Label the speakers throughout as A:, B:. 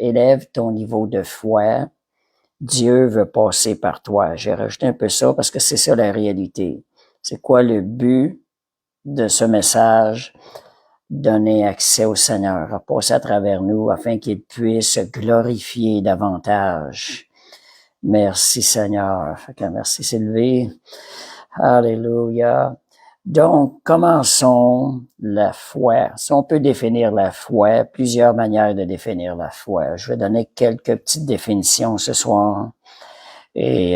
A: élève ton niveau de foi. Dieu veut passer par toi. J'ai rajouté un peu ça parce que c'est ça la réalité. C'est quoi le but de ce message? Donner accès au Seigneur, à passer à travers nous afin qu'il puisse se glorifier davantage. Merci Seigneur. Merci Sylvie. Alléluia. Donc, commençons la foi. Si on peut définir la foi, plusieurs manières de définir la foi. Je vais donner quelques petites définitions ce soir et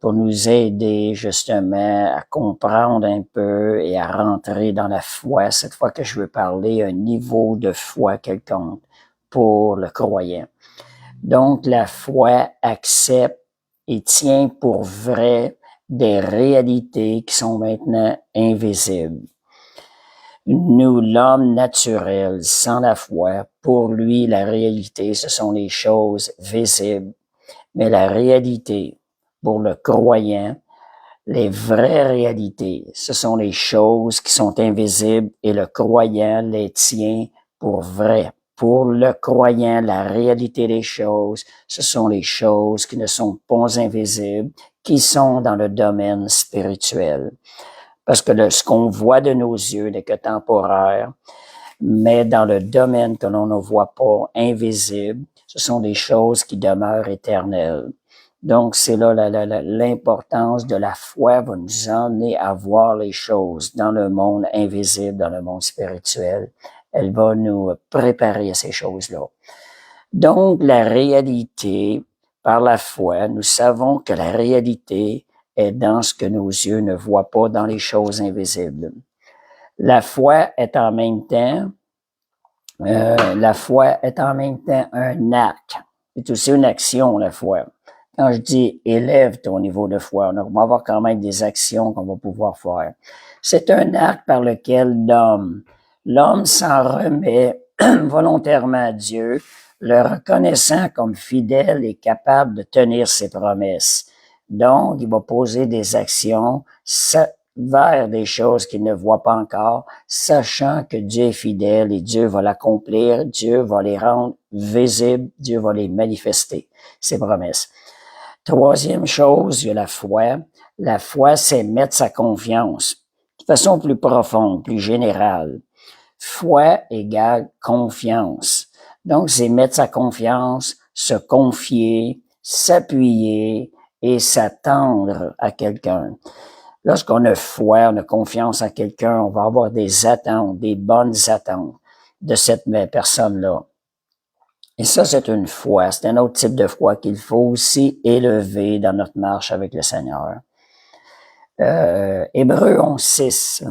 A: pour nous aider justement à comprendre un peu et à rentrer dans la foi. Cette fois que je veux parler un niveau de foi quelconque pour le croyant. Donc, la foi accepte et tient pour vrai des réalités qui sont maintenant invisibles. Nous, l'homme naturel, sans la foi, pour lui, la réalité, ce sont les choses visibles. Mais la réalité, pour le croyant, les vraies réalités, ce sont les choses qui sont invisibles et le croyant les tient pour vraies. Pour le croyant, la réalité des choses, ce sont les choses qui ne sont pas invisibles, qui sont dans le domaine spirituel. Parce que ce qu'on voit de nos yeux n'est que temporaire, mais dans le domaine que l'on ne voit pas, invisible, ce sont des choses qui demeurent éternelles. Donc, c'est là l'importance de la foi va nous emmener à voir les choses dans le monde invisible, dans le monde spirituel. Elle va nous préparer à ces choses-là. Donc, la réalité, par la foi, nous savons que la réalité est dans ce que nos yeux ne voient pas, dans les choses invisibles. La foi est en même temps un acte. C'est aussi une action, la foi. Quand je dis élève ton niveau de foi, on va avoir quand même des actions qu'on va pouvoir faire. C'est un acte par lequel l'homme s'en remet volontairement à Dieu, le reconnaissant comme fidèle et capable de tenir ses promesses. Donc, il va poser des actions vers des choses qu'il ne voit pas encore, sachant que Dieu est fidèle et Dieu va l'accomplir, Dieu va les rendre visibles, Dieu va les manifester, ses promesses. Troisième chose, il y a la foi. La foi, c'est mettre sa confiance de façon plus profonde, plus générale. Foi égale confiance. Donc, c'est mettre sa confiance, se confier, s'appuyer et s'attendre à quelqu'un. Lorsqu'on a foi, on a confiance en quelqu'un, on va avoir des attentes, des bonnes attentes de cette personne-là. Et ça, c'est une foi. C'est un autre type de foi qu'il faut aussi élever dans notre marche avec le Seigneur. Hébreux 11:6,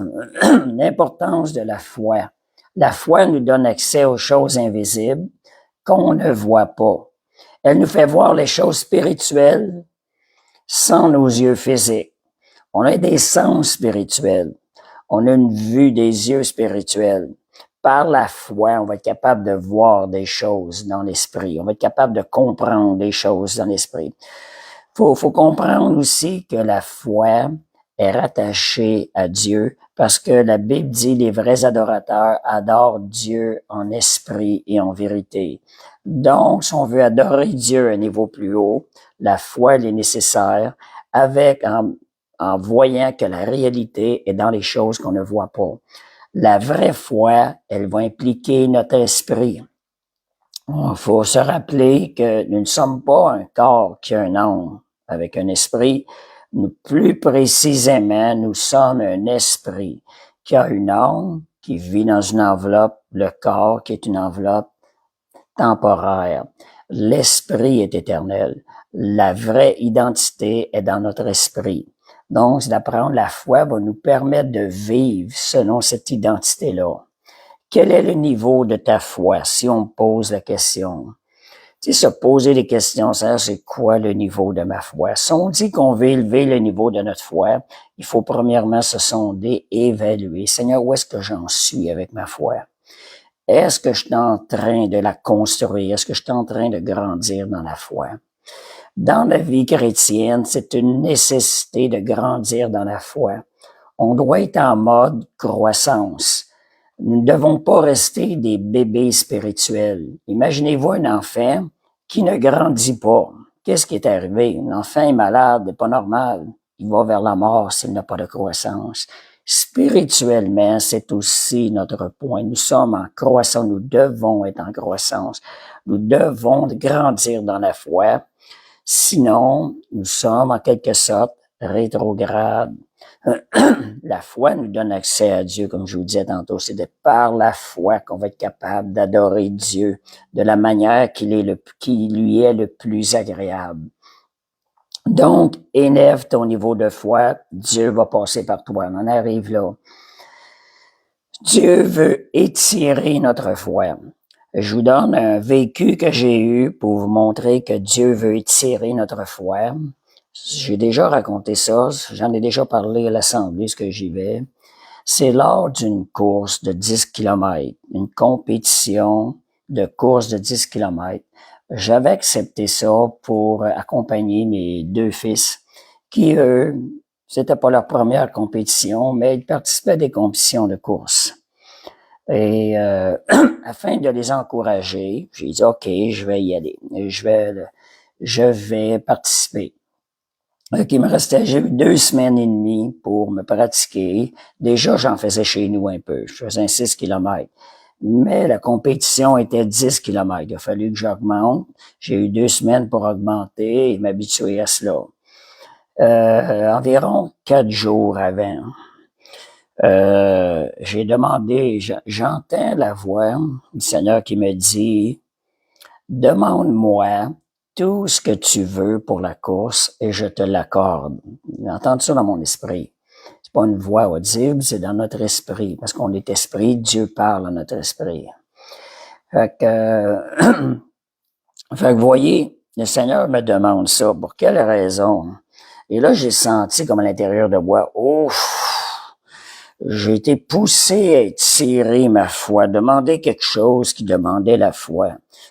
A: l'importance de la foi. La foi nous donne accès aux choses invisibles qu'on ne voit pas. Elle nous fait voir les choses spirituelles sans nos yeux physiques. On a des sens spirituels. On a une vue des yeux spirituels. Par la foi, on va être capable de voir des choses dans l'esprit. On va être capable de comprendre des choses dans l'esprit. Faut comprendre aussi que la foi est rattachée à Dieu parce que la Bible dit les vrais adorateurs adorent Dieu en esprit et en vérité. Donc, si on veut adorer Dieu à un niveau plus haut, la foi elle est nécessaire en voyant que la réalité est dans les choses qu'on ne voit pas. La vraie foi, elle va impliquer notre esprit. Il faut se rappeler que nous ne sommes pas un corps qui a un âme avec un esprit. Plus précisément, nous sommes un esprit qui a une âme, qui vit dans une enveloppe, le corps qui est une enveloppe temporaire. L'esprit est éternel. La vraie identité est dans notre esprit. Donc, d'apprendre la foi va nous permettre de vivre selon cette identité-là. Quel est le niveau de ta foi, si on pose la question? Tu sais, se poser des questions, c'est quoi le niveau de ma foi? Si on dit qu'on veut élever le niveau de notre foi, il faut premièrement se sonder et évaluer. Seigneur, où est-ce que j'en suis avec ma foi? Est-ce que je suis en train de la construire? Est-ce que je suis en train de grandir dans la foi? Dans la vie chrétienne, c'est une nécessité de grandir dans la foi. On doit être en mode croissance. Nous ne devons pas rester des bébés spirituels. Imaginez-vous un enfant qui ne grandit pas. Qu'est-ce qui est arrivé? Un enfant est malade, n'est pas normal. Il va vers la mort s'il n'a pas de croissance. Spirituellement, c'est aussi notre point. Nous sommes en croissance, nous devons être en croissance. Nous devons grandir dans la foi. Sinon, nous sommes en quelque sorte rétrogrades. La foi nous donne accès à Dieu, comme je vous disais tantôt. C'est de par la foi qu'on va être capable d'adorer Dieu de la manière qui lui est le plus agréable. Donc, élève ton niveau de foi, Dieu va passer par toi. On en arrive là. Dieu veut étirer notre foi. Je vous donne un vécu que j'ai eu pour vous montrer que Dieu veut étirer notre foi. J'ai déjà raconté ça, j'en ai déjà parlé à l'Assemblée, ce que j'y vais. C'est lors d'une course de 10 km, une compétition de course de 10 km. J'avais accepté ça pour accompagner mes deux fils qui, eux, c'était pas leur première compétition, mais ils participaient à des compétitions de course. Et afin de les encourager, j'ai dit, OK, je vais y aller. Je vais participer. Il me restait, j'ai eu 2 semaines et demie pour me pratiquer. Déjà, j'en faisais chez nous un peu. Je faisais un 6 km. Mais la compétition était 10 km. Il a fallu que j'augmente. J'ai eu 2 semaines pour augmenter et m'habituer à cela. Environ 4 jours avant, j'ai demandé, j'entends la voix du Seigneur qui me dit, demande-moi tout ce que tu veux pour la course et je te l'accorde. J'ai entendu ça dans mon esprit. C'est pas une voix audible, c'est dans notre esprit. Parce qu'on est esprit, Dieu parle à notre esprit. Fait que, vous voyez, le Seigneur me demande ça. Pour quelle raison? Et là, j'ai senti comme à l'intérieur de moi, j'ai été poussé à étirer ma foi, demander quelque chose qui demandait la foi.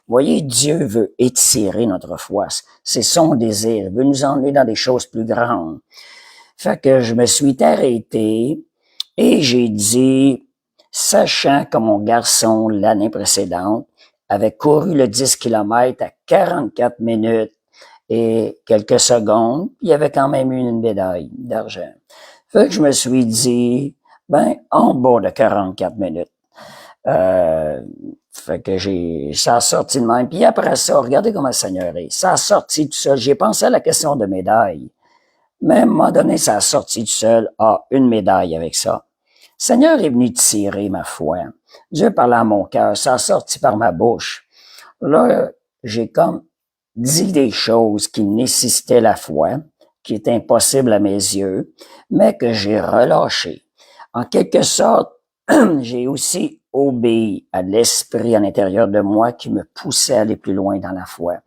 A: Vous voyez, Dieu veut étirer notre foi. C'est son désir. Il veut nous emmener dans des choses plus grandes. Fait que je me suis arrêté et j'ai dit, sachant que mon garçon, l'année précédente, avait couru le 10 km à 44 minutes et quelques secondes, il y avait quand même eu une médaille d'argent. Fait que je me suis dit, en bas de 44 minutes. Fait que ça a sorti de même. Puis après ça, regardez comment le Seigneur est. Ça a sorti tout seul. J'ai pensé à la question de médaille. Mais à un moment donné, ça a sorti tout seul. Une médaille avec ça. Le Seigneur est venu tirer ma foi. Dieu parlait à mon cœur. Ça a sorti par ma bouche. Là, j'ai comme dit des choses qui nécessitaient la foi, qui étaient impossibles à mes yeux, mais que j'ai relâché. En quelque sorte, j'ai aussi obéi à l'esprit à l'intérieur de moi qui me poussait à aller plus loin dans la foi.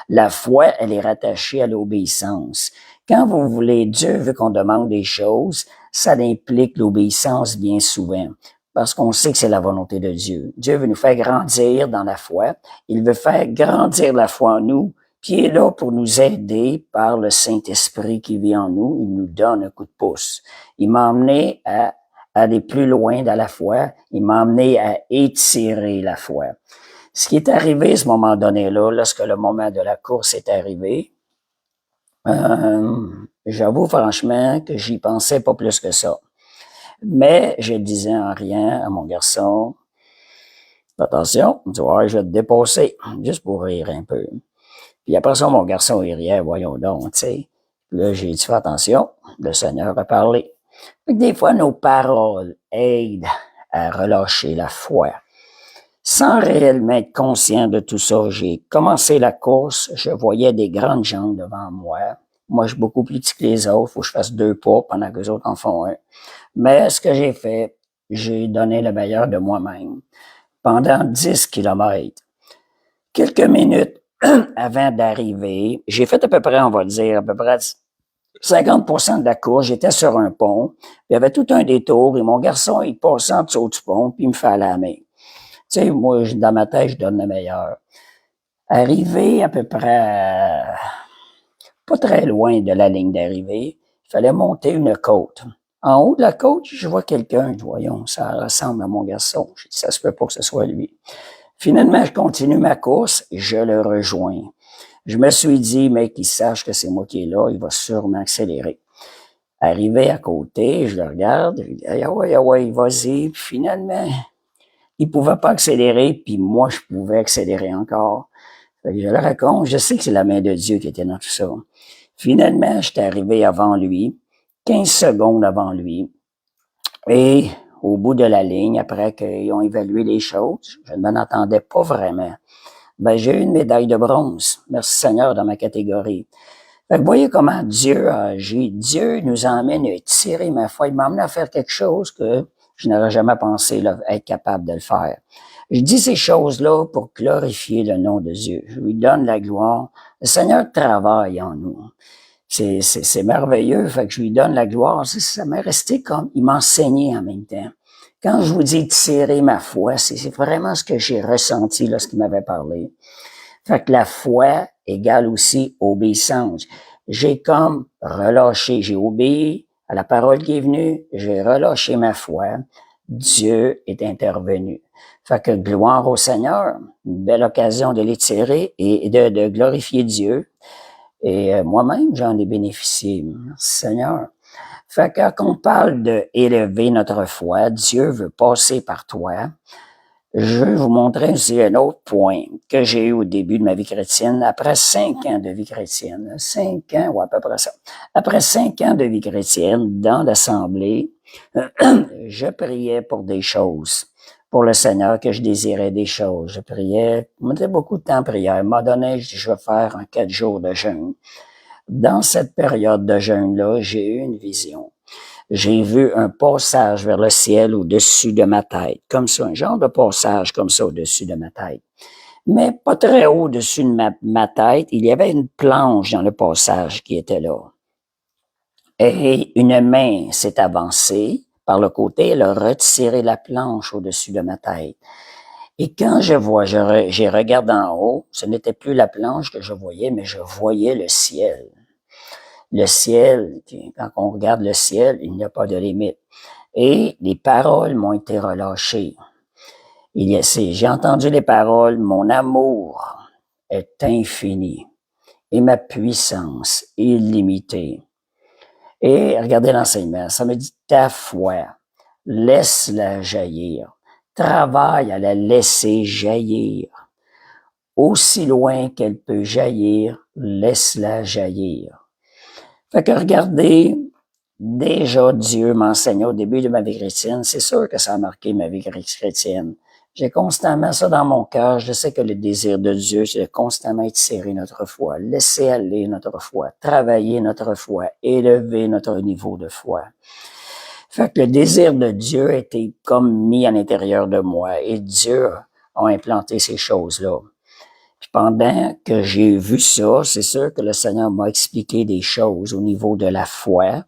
A: La foi, elle est rattachée à l'obéissance. Quand vous voulez, Dieu veut qu'on demande des choses, ça implique l'obéissance bien souvent, parce qu'on sait que c'est la volonté de Dieu. Dieu veut nous faire grandir dans la foi. Il veut faire grandir la foi en nous, puis il est là pour nous aider par le Saint-Esprit qui vit en nous. Il nous donne un coup de pouce. Il m'a emmené à aller plus loin dans la foi. Il m'a amené à étirer la foi. Ce qui est arrivé à ce moment donné-là, lorsque le moment de la course est arrivé, j'avoue franchement que j'y pensais pas plus que ça. Mais je disais en rien à mon garçon, attention, tu vois, je vais te dépasser, juste pour rire un peu. Puis après ça, mon garçon, il riait, voyons donc, tu sais. Là, j'ai dit, fais attention, le Seigneur a parlé. Des fois, nos paroles aident à relâcher la foi. Sans réellement être conscient de tout ça, j'ai commencé la course, je voyais des grandes gens devant moi. Moi, je suis beaucoup plus petit que les autres, faut que je fasse 2 pas pendant que les autres en font un. Mais ce que j'ai fait, j'ai donné le meilleur de moi-même. Pendant 10 kilomètres, quelques minutes avant d'arriver, j'ai fait à peu près, on va dire, à peu près 50% de la course, j'étais sur un pont, puis il y avait tout un détour, et mon garçon, il passait en dessous du pont, puis il me fait à la main. Tu sais, moi, dans ma tête, je donne le meilleur. Arrivé à peu près, pas très loin de la ligne d'arrivée, il fallait monter une côte. En haut de la côte, je vois quelqu'un, voyons, ça ressemble à mon garçon. Je dis, ça se peut pas que ce soit lui. Finalement, je continue ma course et je le rejoins. Je me suis dit, mais qu'il sache que c'est moi qui est là, il va sûrement accélérer. Arrivé à côté, je le regarde, je dis, ah ouais, vas-y. Puis finalement, il pouvait pas accélérer, puis moi, je pouvais accélérer encore. Fait que je le raconte, je sais que c'est la main de Dieu qui était dans tout ça. Finalement, j'étais arrivé avant lui, 15 secondes avant lui, et au bout de la ligne, après qu'ils ont évalué les choses, je ne m'en attendais pas vraiment. Ben, j'ai eu une médaille de bronze. Merci Seigneur dans ma catégorie. Fait que voyez comment Dieu a agi. Dieu nous emmène à tirer ma foi. Il m'a amené à faire quelque chose que je n'aurais jamais pensé là, être capable de le faire. Je dis ces choses-là pour glorifier le nom de Dieu. Je lui donne la gloire. Le Seigneur travaille en nous. C'est merveilleux. Fait que je lui donne la gloire. Ça m'est resté comme, il m'a enseigné en même temps. Quand je vous dis tirer ma foi, c'est vraiment ce que j'ai ressenti lorsqu'il m'avait parlé. Fait que la foi égale aussi obéissance. J'ai comme relâché, j'ai obéi à la parole qui est venue, j'ai relâché ma foi. Dieu est intervenu. Fait que gloire au Seigneur, une belle occasion de l'étirer et de glorifier Dieu. Et moi-même, j'en ai bénéficié. Merci Seigneur. Fait que quand on parle d'élever notre foi, Dieu veut passer par toi. Je vais vous montrer aussi un autre point que j'ai eu au début de ma vie chrétienne, après 5 ans de vie chrétienne. 5 ans, ou à peu près ça. Après 5 ans de vie chrétienne, dans l'assemblée, je priais pour des choses. Pour le Seigneur, que je désirais des choses. Je priais, je mettais beaucoup de temps en prière. À un moment donné, je dis, je vais faire un 4 jours de jeûne. Dans cette période de jeûne-là, j'ai eu une vision. J'ai vu un passage vers le ciel au-dessus de ma tête, comme ça, un genre de passage comme ça au-dessus de ma tête. Mais pas très haut au-dessus de ma tête, il y avait une planche dans le passage qui était là. Et une main s'est avancée par le côté, elle a retiré la planche au-dessus de ma tête. Et quand j'ai regardé en haut, ce n'était plus la planche que je voyais, mais je voyais le ciel. Le ciel, quand on regarde le ciel, il n'y a pas de limite. Et les paroles m'ont été relâchées. J'ai entendu les paroles, mon amour est infini et ma puissance illimitée. Et regardez l'enseignement, ça me dit ta foi, laisse-la jaillir. Travaille à la laisser jaillir. Aussi loin qu'elle peut jaillir, laisse-la jaillir. Fait que regardez, déjà Dieu m'enseignait au début de ma vie chrétienne. C'est sûr que ça a marqué ma vie chrétienne. J'ai constamment ça dans mon cœur. Je sais que le désir de Dieu, c'est de constamment étirer notre foi, laisser aller notre foi, travailler notre foi, élever notre niveau de foi. Fait que le désir de Dieu était comme mis à l'intérieur de moi et Dieu a implanté ces choses-là. Puis pendant que j'ai vu ça, c'est sûr que le Seigneur m'a expliqué des choses au niveau de la foi,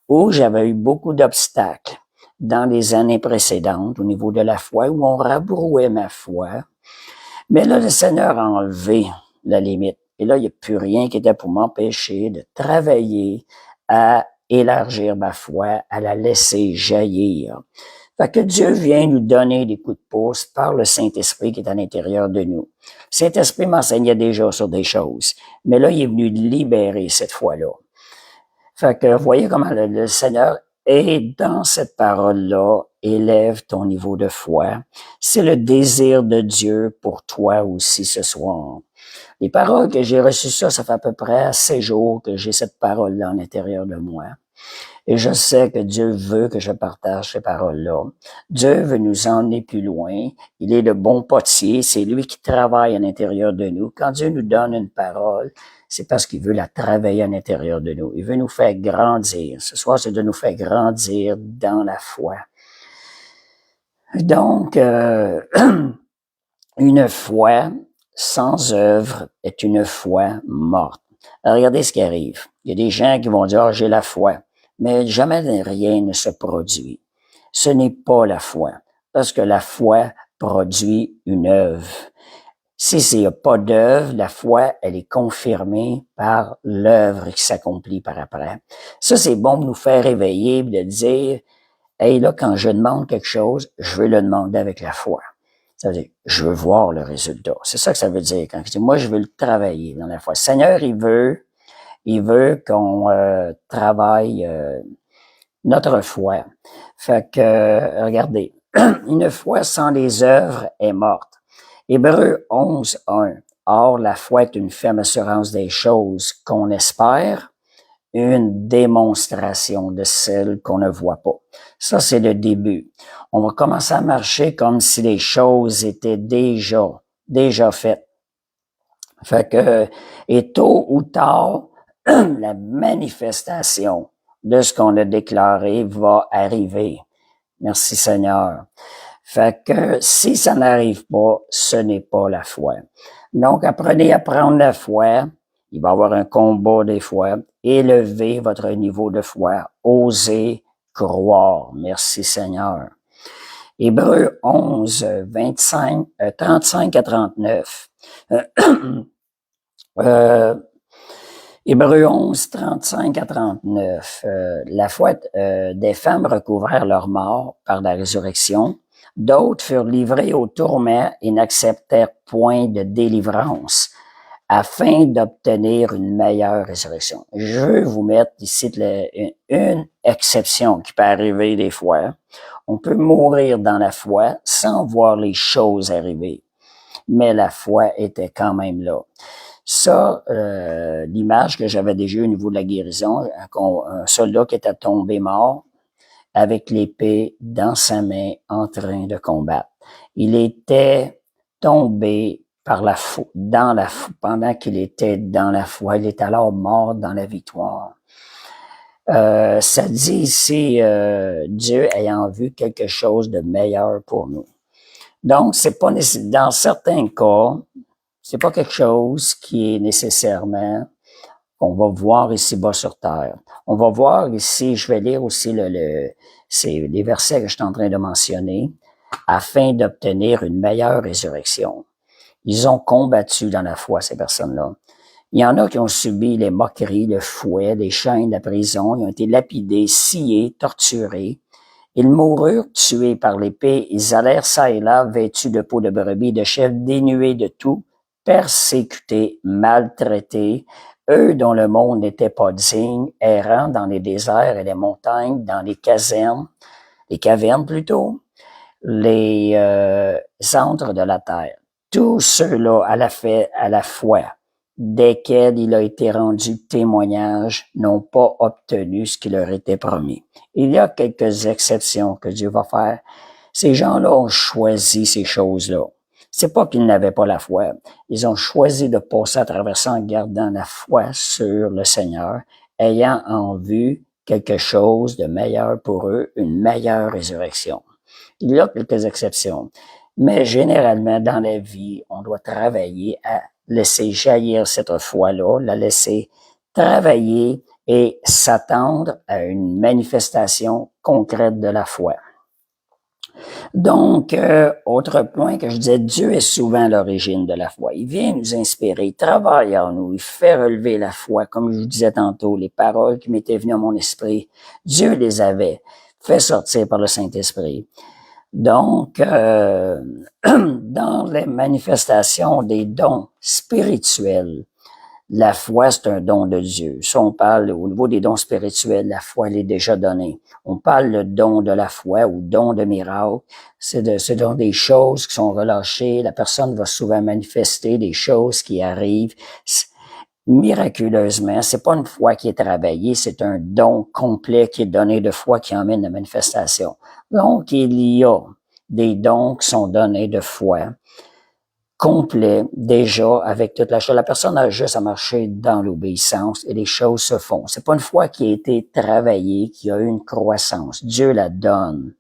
A: où j'avais eu beaucoup d'obstacles dans les années précédentes au niveau de la foi, où on rabrouait ma foi. Mais là, le Seigneur a enlevé la limite. Et là, il n'y a plus rien qui était pour m'empêcher de travailler à élargir ma foi, à la laisser jaillir. Fait que Dieu vient nous donner des coups de pouce par le Saint-Esprit qui est à l'intérieur de nous. Le Saint-Esprit m'enseignait déjà sur des choses, mais là, il est venu libérer cette foi-là. Fait que vous voyez comment le Seigneur est dans cette parole-là, élève ton niveau de foi. C'est le désir de Dieu pour toi aussi ce soir. Les paroles que j'ai reçues ça fait à peu près 6 jours que j'ai cette parole-là à l'intérieur de moi. Et je sais que Dieu veut que je partage ces paroles-là. Dieu veut nous emmener plus loin. Il est le bon potier. C'est lui qui travaille à l'intérieur de nous. Quand Dieu nous donne une parole, c'est parce qu'il veut la travailler à l'intérieur de nous. Il veut nous faire grandir. Ce soir, c'est de nous faire grandir dans la foi. Donc, une foi sans œuvre est une foi morte. Alors, regardez ce qui arrive. Il y a des gens qui vont dire, j'ai la foi. Mais jamais rien ne se produit. Ce n'est pas la foi, parce que la foi produit une œuvre. Si il n'y a pas d'œuvre, la foi, elle est confirmée par l'œuvre qui s'accomplit par après. Ça, c'est bon de nous faire réveiller et de dire, hey, là, quand je demande quelque chose, je veux le demander avec la foi. Ça veut dire, je veux voir le résultat. C'est ça que ça veut dire quand je dis, moi, je veux le travailler dans la foi. Le Seigneur, il veut qu'on travaille notre foi. Fait que, regardez, une foi sans les œuvres est morte. Hébreux 11:1. Or, la foi est une ferme assurance des choses qu'on espère, une démonstration de celles qu'on ne voit pas. Ça, c'est le début. On va commencer à marcher comme si les choses étaient déjà faites. Fait que, et tôt ou tard, la manifestation de ce qu'on a déclaré va arriver. Merci Seigneur. Fait que si ça n'arrive pas, ce n'est pas la foi. Donc, apprenez à prendre la foi. Il va y avoir un combat des fois. Élevez votre niveau de foi. Osez croire. Merci Seigneur. Hébreux 11, 35 à 39. Hébreux 11, 35 à 39. La foi des femmes recouvrèrent leur mort par la résurrection. D'autres furent livrés au tourment et n'acceptèrent point de délivrance afin d'obtenir une meilleure résurrection. Je veux vous mettre ici une exception qui peut arriver des fois. On peut mourir dans la foi sans voir les choses arriver, mais la foi était quand même là. Ça, l'image que j'avais déjà au niveau de la guérison, un soldat qui était tombé mort avec l'épée dans sa main en train de combattre. Il était tombé pendant qu'il était dans la foi. Il est alors mort dans la victoire. Ça dit ici, Dieu ayant vu quelque chose de meilleur pour nous. Donc, c'est pas dans certains cas, c'est pas quelque chose qui est nécessairement qu'on va voir ici-bas sur terre. On va voir ici, je vais lire aussi c'est les versets que je suis en train de mentionner, afin d'obtenir une meilleure résurrection. Ils ont combattu dans la foi, ces personnes-là. Il y en a qui ont subi les moqueries, le fouet, les chaînes, la prison. Ils ont été lapidés, sciés, torturés. Ils moururent tués par l'épée. Ils allèrent çà et là, vêtus de peau de brebis, de chefs dénués de tout, persécutés, maltraités, eux dont le monde n'était pas digne, errant dans les déserts et les montagnes, dans les cavernes plutôt, les centres de la terre. Tous ceux-là à la foi, desquels il a été rendu témoignage, n'ont pas obtenu ce qui leur était promis. Il y a quelques exceptions que Dieu va faire. Ces gens-là ont choisi ces choses-là. C'est pas qu'ils n'avaient pas la foi. Ils ont choisi de passer à travers ça en gardant la foi sur le Seigneur, ayant en vue quelque chose de meilleur pour eux, une meilleure résurrection. Il y a quelques exceptions. Mais généralement, dans la vie, on doit travailler à laisser jaillir cette foi-là, la laisser travailler et s'attendre à une manifestation concrète de la foi. Donc, autre point que je disais, Dieu est souvent l'origine de la foi. Il vient nous inspirer, il travaille en nous, il fait relever la foi. Comme je vous disais tantôt, les paroles qui m'étaient venues à mon esprit, Dieu les avait fait sortir par le Saint-Esprit. Donc, dans les manifestations des dons spirituels, la foi, c'est un don de Dieu. Ça, on parle au niveau des dons spirituels, la foi, elle est déjà donnée. On parle le don de la foi ou don de miracle. C'est donc des choses qui sont relâchées. La personne va souvent manifester des choses qui arrivent miraculeusement. C'est pas une foi qui est travaillée, c'est un don complet qui est donné de foi qui emmène la manifestation. Donc, il y a des dons qui sont donnés de foi complet déjà avec toute la chose. La personne a juste à marcher dans l'obéissance et les choses se font. C'est pas une foi qui a été travaillée, qui a eu une croissance. Dieu la donne.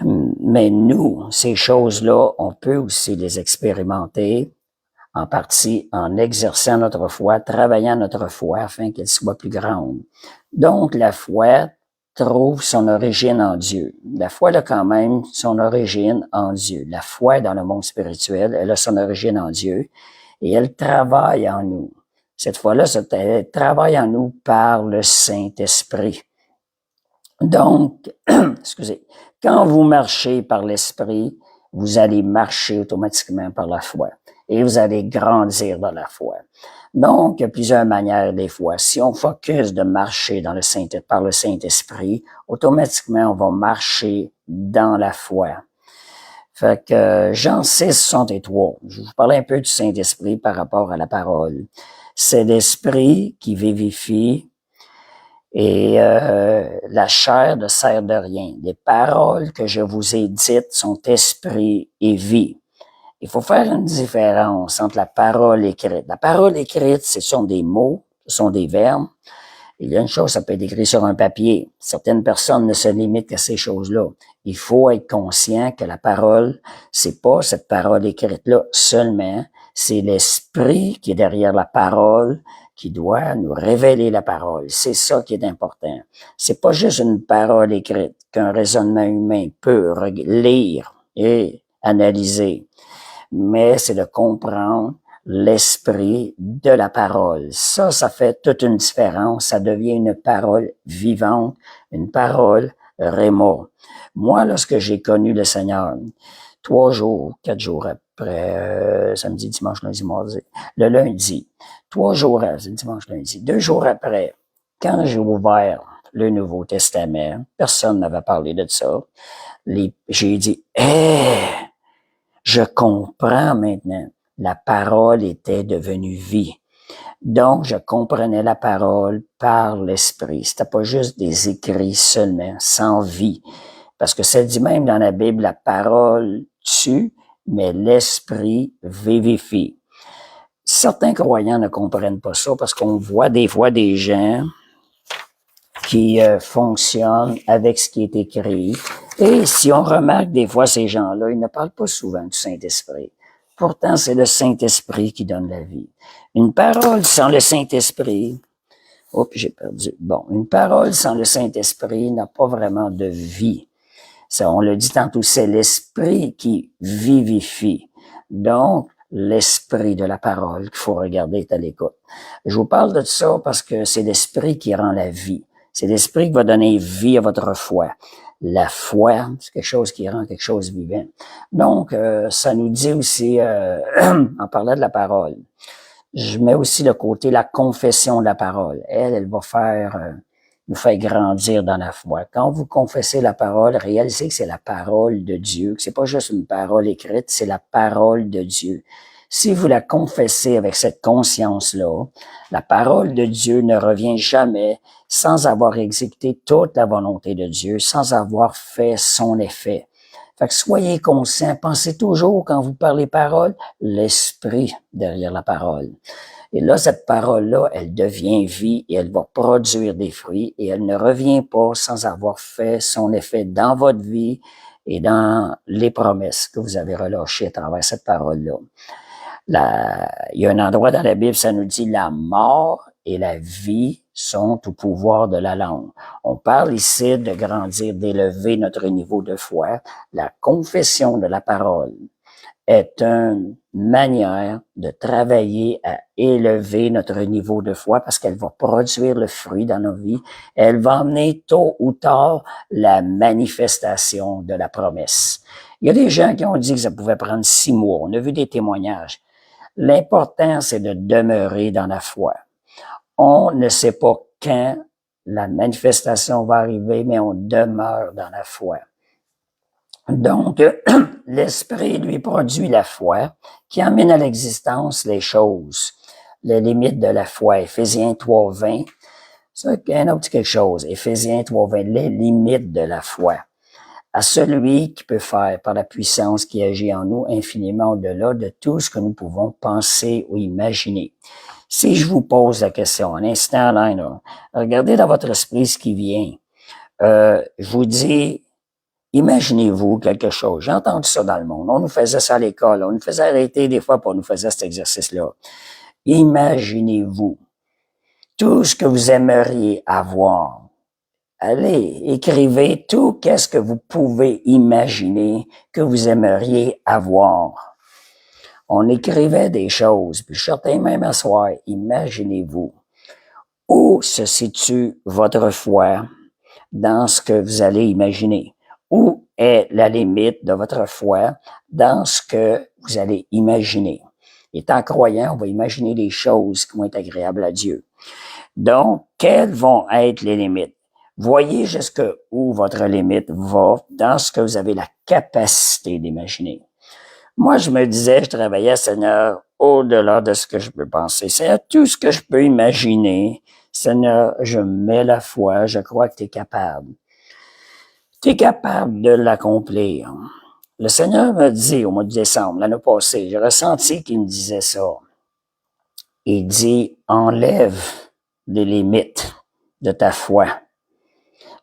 A: Mais nous, ces choses-là, on peut aussi les expérimenter en partie en exerçant notre foi, travaillant notre foi afin qu'elle soit plus grande. Donc, la foi trouve son origine en Dieu. La foi a quand même son origine en Dieu. La foi dans le monde spirituel, elle a son origine en Dieu et elle travaille en nous. Cette foi-là, elle travaille en nous par le Saint-Esprit. Donc, excusez, quand vous marchez par l'Esprit, vous allez marcher automatiquement par la foi et vous allez grandir dans la foi. Donc, il y a plusieurs manières des fois. Si on focus de marcher par le Saint-Esprit, automatiquement, on va marcher dans la foi. Fait que Jean 6, 63, je vous parlais un peu du Saint-Esprit par rapport à la parole. C'est l'Esprit qui vivifie et la chair ne sert de rien. Les paroles que je vous ai dites sont esprit et vie. Il faut faire une différence entre la parole écrite. La parole écrite, ce sont des mots, ce sont des verbes. Il y a une chose, ça peut être écrit sur un papier. Certaines personnes ne se limitent qu'à ces choses-là. Il faut être conscient que la parole, c'est pas cette parole écrite-là seulement, c'est l'esprit qui est derrière la parole qui doit nous révéler la parole. C'est ça qui est important. C'est pas juste une parole écrite qu'un raisonnement humain peut lire et analyser, mais c'est de comprendre l'esprit de la parole. Ça fait toute une différence. Ça devient une parole vivante, une parole réma. Moi, lorsque j'ai connu le Seigneur, 3 jours, 4 jours après, samedi, dimanche, lundi, mardi, le lundi, 3 jours après, dimanche, lundi, 2 jours après, quand j'ai ouvert le Nouveau Testament, personne n'avait parlé de ça, j'ai dit, je comprends maintenant. La parole était devenue vie. Donc, je comprenais la parole par l'esprit. C'était pas juste des écrits seulement, sans vie. Parce que ça dit même dans la Bible, la parole tue, mais l'esprit vivifie. Certains croyants ne comprennent pas ça parce qu'on voit des fois des gens qui fonctionnent avec ce qui est écrit. Et si on remarque des fois ces gens-là, ils ne parlent pas souvent du Saint-Esprit. Pourtant, c'est le Saint-Esprit qui donne la vie. Une parole sans le Saint-Esprit, j'ai perdu. Bon, une parole sans le Saint-Esprit n'a pas vraiment de vie. Ça, on le dit tantôt, c'est l'Esprit qui vivifie. Donc, l'esprit de la parole qu'il faut regarder est à l'écoute. Je vous parle de ça parce que c'est l'Esprit qui rend la vie. C'est l'Esprit qui va donner vie à votre foi. La foi, c'est quelque chose qui rend quelque chose vivant. Donc, ça nous dit aussi, en parlant de la parole, je mets aussi le côté la confession de la parole. Elle va nous faire grandir dans la foi. Quand vous confessez la parole, réalisez que c'est la parole de Dieu, que c'est pas juste une parole écrite, c'est la parole de Dieu. Si vous la confessez avec cette conscience-là, la parole de Dieu ne revient jamais sans avoir exécuté toute la volonté de Dieu, sans avoir fait son effet. Fait que soyez conscients, pensez toujours quand vous parlez parole, l'esprit derrière la parole. Et là, cette parole-là, elle devient vie et elle va produire des fruits et elle ne revient pas sans avoir fait son effet dans votre vie et dans les promesses que vous avez relâchées à travers cette parole-là. Il y a un endroit dans la Bible, ça nous dit la mort et la vie sont au pouvoir de la langue. On parle ici de grandir, d'élever notre niveau de foi. La confession de la parole est une manière de travailler à élever notre niveau de foi parce qu'elle va produire le fruit dans nos vies. Elle va amener tôt ou tard la manifestation de la promesse. Il y a des gens qui ont dit que ça pouvait prendre 6 mois. On a vu des témoignages. L'important, c'est de demeurer dans la foi. On ne sait pas quand la manifestation va arriver, mais on demeure dans la foi. Donc, l'Esprit lui produit la foi qui amène à l'existence les choses, les limites de la foi. Éphésiens 3:20, c'est un autre quelque chose. Éphésiens 3:20, les limites de la foi. À celui qui peut faire par la puissance qui agit en nous infiniment au-delà de tout ce que nous pouvons penser ou imaginer. Si je vous pose la question, un instant là, regardez dans votre esprit ce qui vient. Je vous dis, imaginez-vous quelque chose. J'ai entendu ça dans le monde. On nous faisait ça à l'école. On nous faisait arrêter des fois pour nous faire cet exercice-là. Imaginez-vous tout ce que vous aimeriez avoir. Allez, écrivez tout qu'est-ce que vous pouvez imaginer que vous aimeriez avoir. On écrivait des choses, puis je sortais même à soir. Imaginez-vous. Où se situe votre foi dans ce que vous allez imaginer? où est la limite de votre foi dans ce que vous allez imaginer. Étant croyant, on va imaginer des choses qui vont être agréables à Dieu. Donc, quelles vont être les limites? Voyez jusqu'où votre limite va dans ce que vous avez la capacité d'imaginer. Moi, je me disais, je travaillais, Seigneur, au-delà de ce que je peux penser. C'est tout ce que je peux imaginer. Seigneur, je mets la foi, je crois que tu es capable. Tu es capable de l'accomplir. Le Seigneur m'a dit au mois de décembre, l'année passée, j'ai ressenti qu'il me disait ça. Il dit, enlève les limites de ta foi.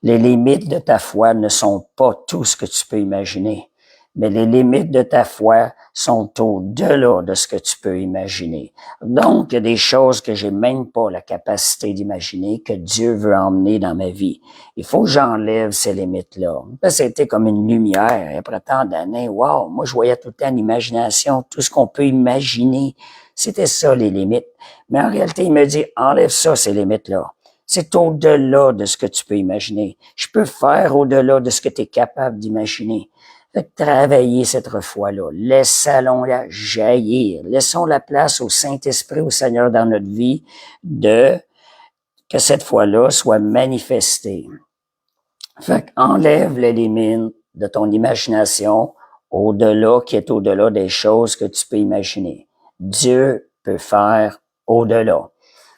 A: Les limites de ta foi ne sont pas tout ce que tu peux imaginer, mais les limites de ta foi sont au-delà de ce que tu peux imaginer. Donc, il y a des choses que j'ai même pas la capacité d'imaginer que Dieu veut emmener dans ma vie. Il faut que j'enlève ces limites-là. C'était comme une lumière. Après tant d'années, wow, moi, je voyais tout le temps l'imagination, tout ce qu'on peut imaginer. C'était ça, les limites. Mais en réalité, il me dit, enlève ça, ces limites-là. C'est au-delà de ce que tu peux imaginer. Je peux faire au-delà de ce que tu es capable d'imaginer. Fait que travailler cette foi-là. Laissons-la jaillir. Laissons la place au Saint-Esprit, au Seigneur dans notre vie, que cette foi-là soit manifestée. Fait qu'enlève les limites de ton imagination au-delà, qui est au-delà des choses que tu peux imaginer. Dieu peut faire au-delà.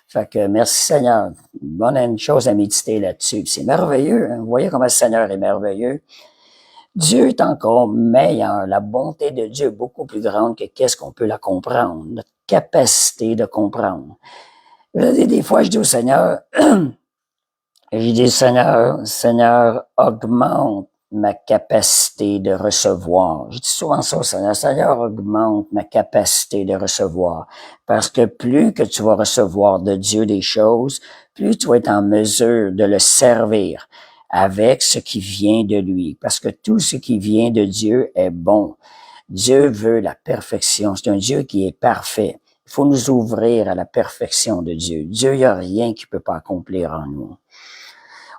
A: Fait que merci Seigneur. Bonne chose à méditer là-dessus. C'est merveilleux. Hein? Vous voyez comment le Seigneur est merveilleux. Dieu est encore meilleur. La bonté de Dieu est beaucoup plus grande que qu'est-ce qu'on peut la comprendre. Notre capacité de comprendre. Des fois, je dis au Seigneur, je dis Seigneur, augmente ma capacité de recevoir. Je dis souvent ça au Seigneur, Seigneur, augmente ma capacité de recevoir. Parce que plus que tu vas recevoir de Dieu des choses, plus tu vas être en mesure de le servir avec ce qui vient de lui. Parce que tout ce qui vient de Dieu est bon. Dieu veut la perfection. C'est un Dieu qui est parfait. Il faut nous ouvrir à la perfection de Dieu. Dieu, il n'y a rien qu'il ne peut pas accomplir en nous.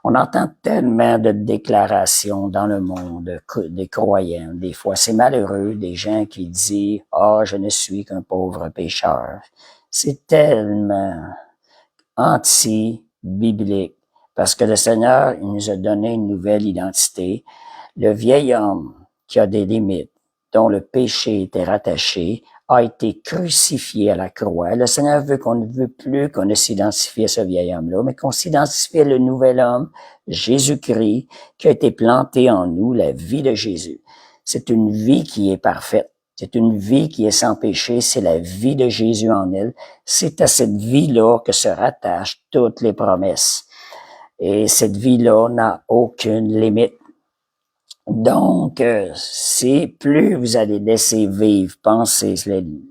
A: On entend tellement de déclarations dans le monde des croyants. Des fois, c'est malheureux, des gens qui disent « Ah, je ne suis qu'un pauvre pécheur ». C'est tellement anti-biblique parce que le Seigneur, il nous a donné une nouvelle identité. Le vieil homme qui a des limites, dont le péché était rattaché, a été crucifié à la croix. Le Seigneur veut qu'on ne veut plus qu'on ne s'identifie à ce vieil homme-là, mais qu'on s'identifie à le nouvel homme, Jésus-Christ, qui a été planté en nous, la vie de Jésus. C'est une vie qui est parfaite. C'est une vie qui est sans péché. C'est la vie de Jésus en elle. C'est à cette vie-là que se rattachent toutes les promesses. Et cette vie-là n'a aucune limite. Donc, c'est plus vous allez laisser vivre, penser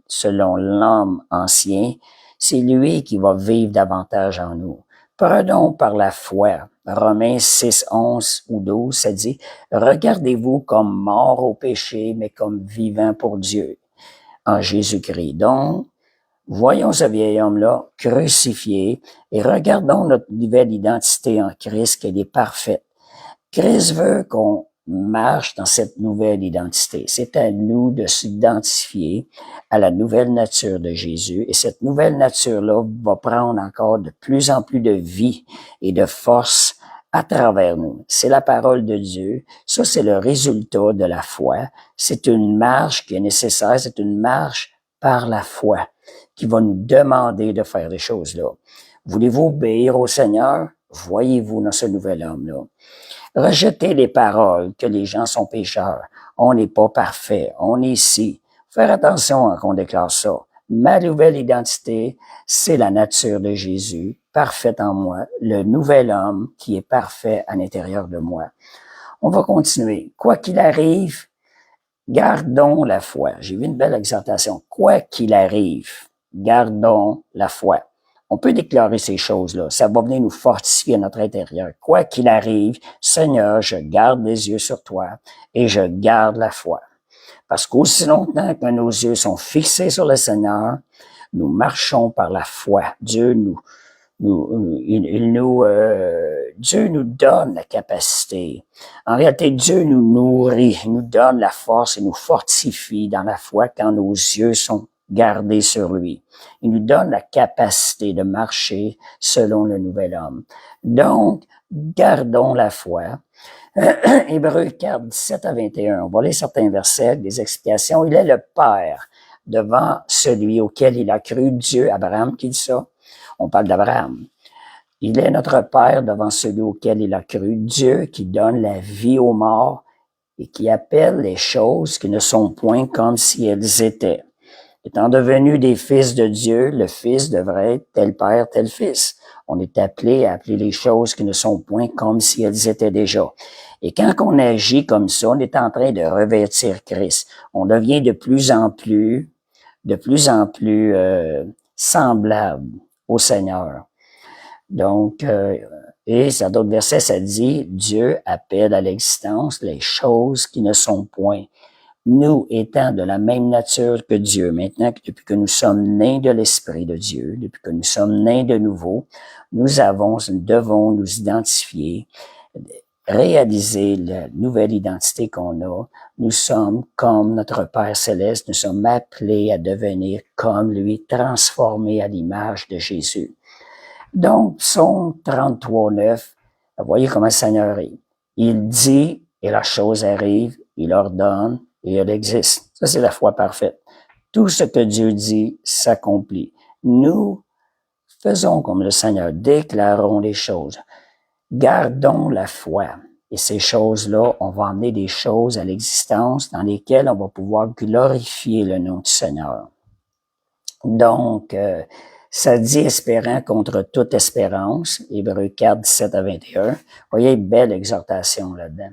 A: selon l'homme ancien, c'est lui qui va vivre davantage en nous. Prenons par la foi. Romains 6, 11 ou 12, ça dit, regardez-vous comme morts au péché, mais comme vivants pour Dieu, en Jésus-Christ. Donc, voyons ce vieil homme-là crucifié et regardons notre nouvelle identité en Christ, qu'elle est parfaite. Christ veut qu'on marche dans cette nouvelle identité. C'est à nous de s'identifier à la nouvelle nature de Jésus et cette nouvelle nature-là va prendre encore de plus en plus de vie et de force à travers nous. C'est la parole de Dieu. Ça, c'est le résultat de la foi. C'est une marche qui est nécessaire. C'est une marche par la foi qui va nous demander de faire des choses-là. Voulez-vous obéir au Seigneur? Voyez-vous dans ce nouvel homme-là. Rejetez les paroles que les gens sont pécheurs. On n'est pas parfait. On est ici. Faire attention quand on déclare ça. Ma nouvelle identité, c'est la nature de Jésus, parfaite en moi, le nouvel homme qui est parfait à l'intérieur de moi. On va continuer. Quoi qu'il arrive, gardons la foi. J'ai vu une belle exhortation. Quoi qu'il arrive, gardons la foi. On peut déclarer ces choses-là. Ça va venir nous fortifier à notre intérieur. Quoi qu'il arrive, Seigneur, je garde les yeux sur toi et je garde la foi. Parce qu'aussi longtemps que nos yeux sont fixés sur le Seigneur, nous marchons par la foi. Dieu nous Dieu nous donne la capacité. En réalité, Dieu nous nourrit, nous donne la force et nous fortifie dans la foi quand nos yeux sont gardés sur lui. Il nous donne la capacité de marcher selon le nouvel homme. Donc, gardons la foi. Hébreux 4, 17 à 21. On va lire certains versets, des explications. Il est le Père devant celui auquel il a cru, Dieu, Abraham, qui dit ça. On parle d'Abraham. Il est notre Père devant celui auquel il a cru, Dieu qui donne la vie aux morts et qui appelle les choses qui ne sont point comme si elles étaient. Étant devenus des fils de Dieu, le Fils devrait être tel Père, tel Fils. On est appelé à appeler les choses qui ne sont point comme si elles étaient déjà. Et quand on agit comme ça, on est en train de revêtir Christ. On devient de plus en plus semblable au Seigneur. Donc, et dans d'autres versets, ça dit, Dieu appelle à l'existence les choses qui ne sont point. Nous étant de la même nature que Dieu, maintenant que depuis que nous sommes nés de l'Esprit de Dieu, depuis que nous sommes nés de nouveau, nous devons nous identifier, réaliser la nouvelle identité qu'on a. Nous sommes comme notre Père Céleste, nous sommes appelés à devenir comme lui, transformés à l'image de Jésus. Donc, Psaume 33, 9, vous voyez comment le Seigneur est. Il dit, et la chose arrive, il ordonne, et elle existe. Ça, c'est la foi parfaite. Tout ce que Dieu dit s'accomplit. Nous faisons comme le Seigneur, déclarons les choses. Gardons la foi. Et ces choses-là, on va emmener des choses à l'existence dans lesquelles on va pouvoir glorifier le nom du Seigneur. Donc, ça dit espérant contre toute espérance, Hébreux 4, 17 à 21. Vous voyez, belle exhortation là-dedans.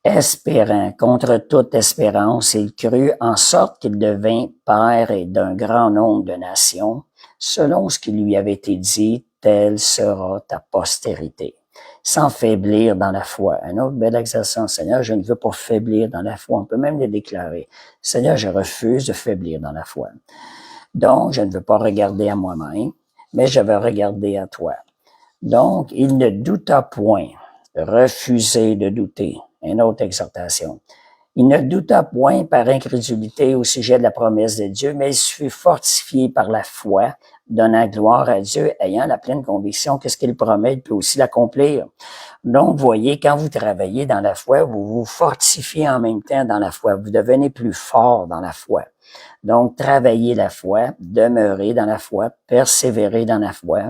A: Espérant contre toute espérance, il crut en sorte qu'il devint père d'un grand nombre de nations, selon ce qui lui avait été dit, telle sera ta postérité. Sans faiblir dans la foi. Un autre bel exercice, Seigneur, je ne veux pas faiblir dans la foi. On peut même le déclarer. Seigneur, je refuse de faiblir dans la foi. Donc, je ne veux pas regarder à moi-même, mais je veux regarder à toi. Donc, il ne douta point, refuser de douter. Une autre exhortation. Il ne douta point par incrédulité au sujet de la promesse de Dieu, mais il fut fortifié par la foi, donnant gloire à Dieu, ayant la pleine conviction que ce qu'il promet, il peut aussi l'accomplir. Donc, vous voyez, quand vous travaillez dans la foi, vous vous fortifiez en même temps dans la foi. Vous devenez plus fort dans la foi. Donc, travaillez la foi, demeurez dans la foi, persévérez dans la foi.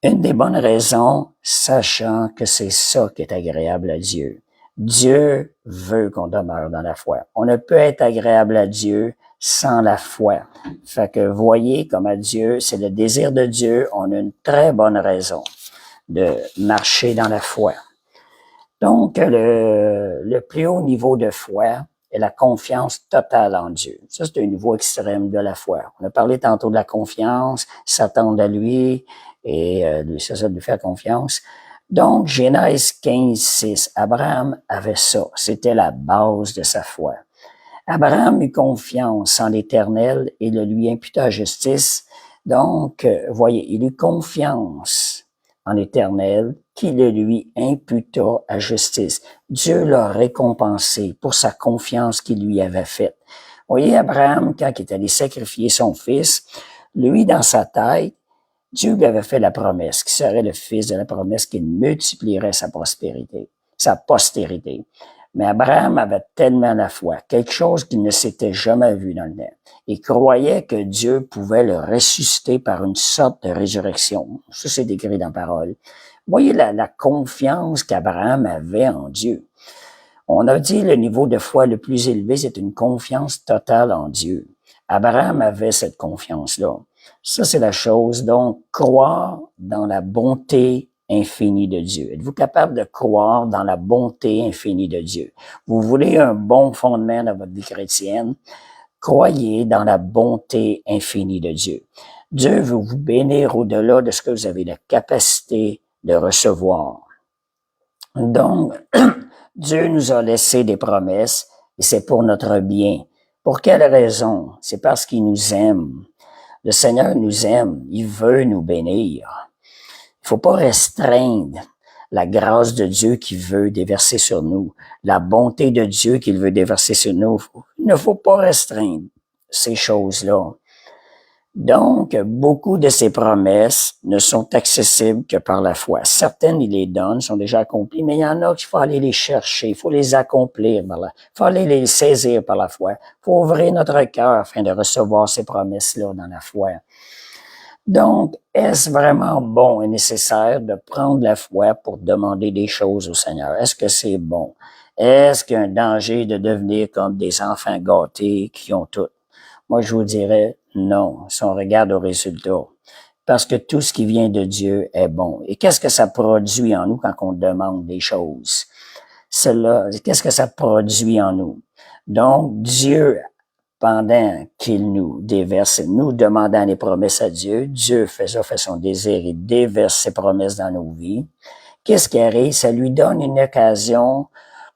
A: Une des bonnes raisons, sachant que c'est ça qui est agréable à Dieu. Dieu veut qu'on demeure dans la foi. On ne peut être agréable à Dieu sans la foi. Fait que voyez comme à Dieu, c'est le désir de Dieu, on a une très bonne raison de marcher dans la foi. Donc, le plus haut niveau de foi est la confiance totale en Dieu. Ça, c'est un niveau extrême de la foi. On a parlé tantôt de la confiance, s'attendre à lui, et ça de lui faire confiance. Donc, Genèse 15, 6, Abraham avait ça. C'était la base de sa foi. Abraham eut confiance en l'Éternel et le lui imputa justice. Donc, voyez, il eut confiance en l'Éternel qui le lui imputa à justice. Dieu l'a récompensé pour sa confiance qu'il lui avait faite. Voyez, Abraham, quand il est allé sacrifier son fils, lui, dans sa tête, Dieu lui avait fait la promesse qu'il serait le fils de la promesse, qu'il multiplierait sa prospérité, sa postérité. Mais Abraham avait tellement la foi, quelque chose qu'il ne s'était jamais vu dans le temps. Il croyait que Dieu pouvait le ressusciter par une sorte de résurrection. Ça, c'est écrit dans la parole. Voyez la confiance qu'Abraham avait en Dieu. On a dit le niveau de foi le plus élevé, c'est une confiance totale en Dieu. Abraham avait cette confiance-là. Ça, c'est la chose. Donc, croire dans la bonté infinie de Dieu. Êtes-vous capable de croire dans la bonté infinie de Dieu? Vous voulez un bon fondement dans votre vie chrétienne? Croyez dans la bonté infinie de Dieu. Dieu veut vous bénir au-delà de ce que vous avez la capacité de recevoir. Donc, Dieu nous a laissé des promesses et c'est pour notre bien. Pour quelle raison? C'est parce qu'il nous aime. Le Seigneur nous aime, il veut nous bénir. Il faut pas restreindre la grâce de Dieu qu'il veut déverser sur nous, la bonté de Dieu qu'il veut déverser sur nous. Il ne faut pas restreindre ces choses-là. Donc, beaucoup de ces promesses ne sont accessibles que par la foi. Certaines, il les donne, sont déjà accomplies, mais il y en a qu'il faut aller les chercher, il faut les accomplir, il faut aller les saisir par la foi. Il faut ouvrir notre cœur afin de recevoir ces promesses-là dans la foi. Donc, est-ce vraiment bon et nécessaire de prendre la foi pour demander des choses au Seigneur? Est-ce que c'est bon? Est-ce qu'il y a un danger de devenir comme des enfants gâtés qui ont tout? Moi, je vous dirais non, si on regarde au résultat. Parce que tout ce qui vient de Dieu est bon. Et qu'est-ce que ça produit en nous quand on demande des choses? Cela, qu'est-ce que ça produit en nous? Donc, Dieu, pendant qu'il nous déverse, nous demandant les promesses à Dieu, Dieu fait son désir, il déverse ses promesses dans nos vies. Qu'est-ce qui arrive? Ça lui donne une occasion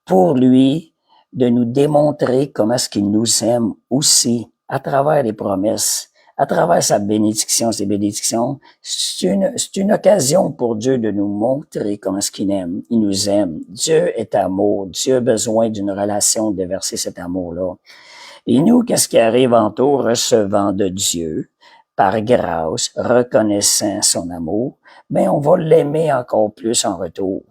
A: pour lui de nous démontrer comment est-ce qu'il nous aime aussi à travers les promesses, à travers sa bénédiction, ses bénédictions. C'est une occasion pour Dieu de nous montrer comment est-ce qu'il aime, il nous aime. Dieu est amour. Dieu a besoin d'une relation de déverser cet amour-là. Et nous, qu'est-ce qui arrive en tout, recevant de Dieu, par grâce, reconnaissant son amour, ben on va l'aimer encore plus en retour.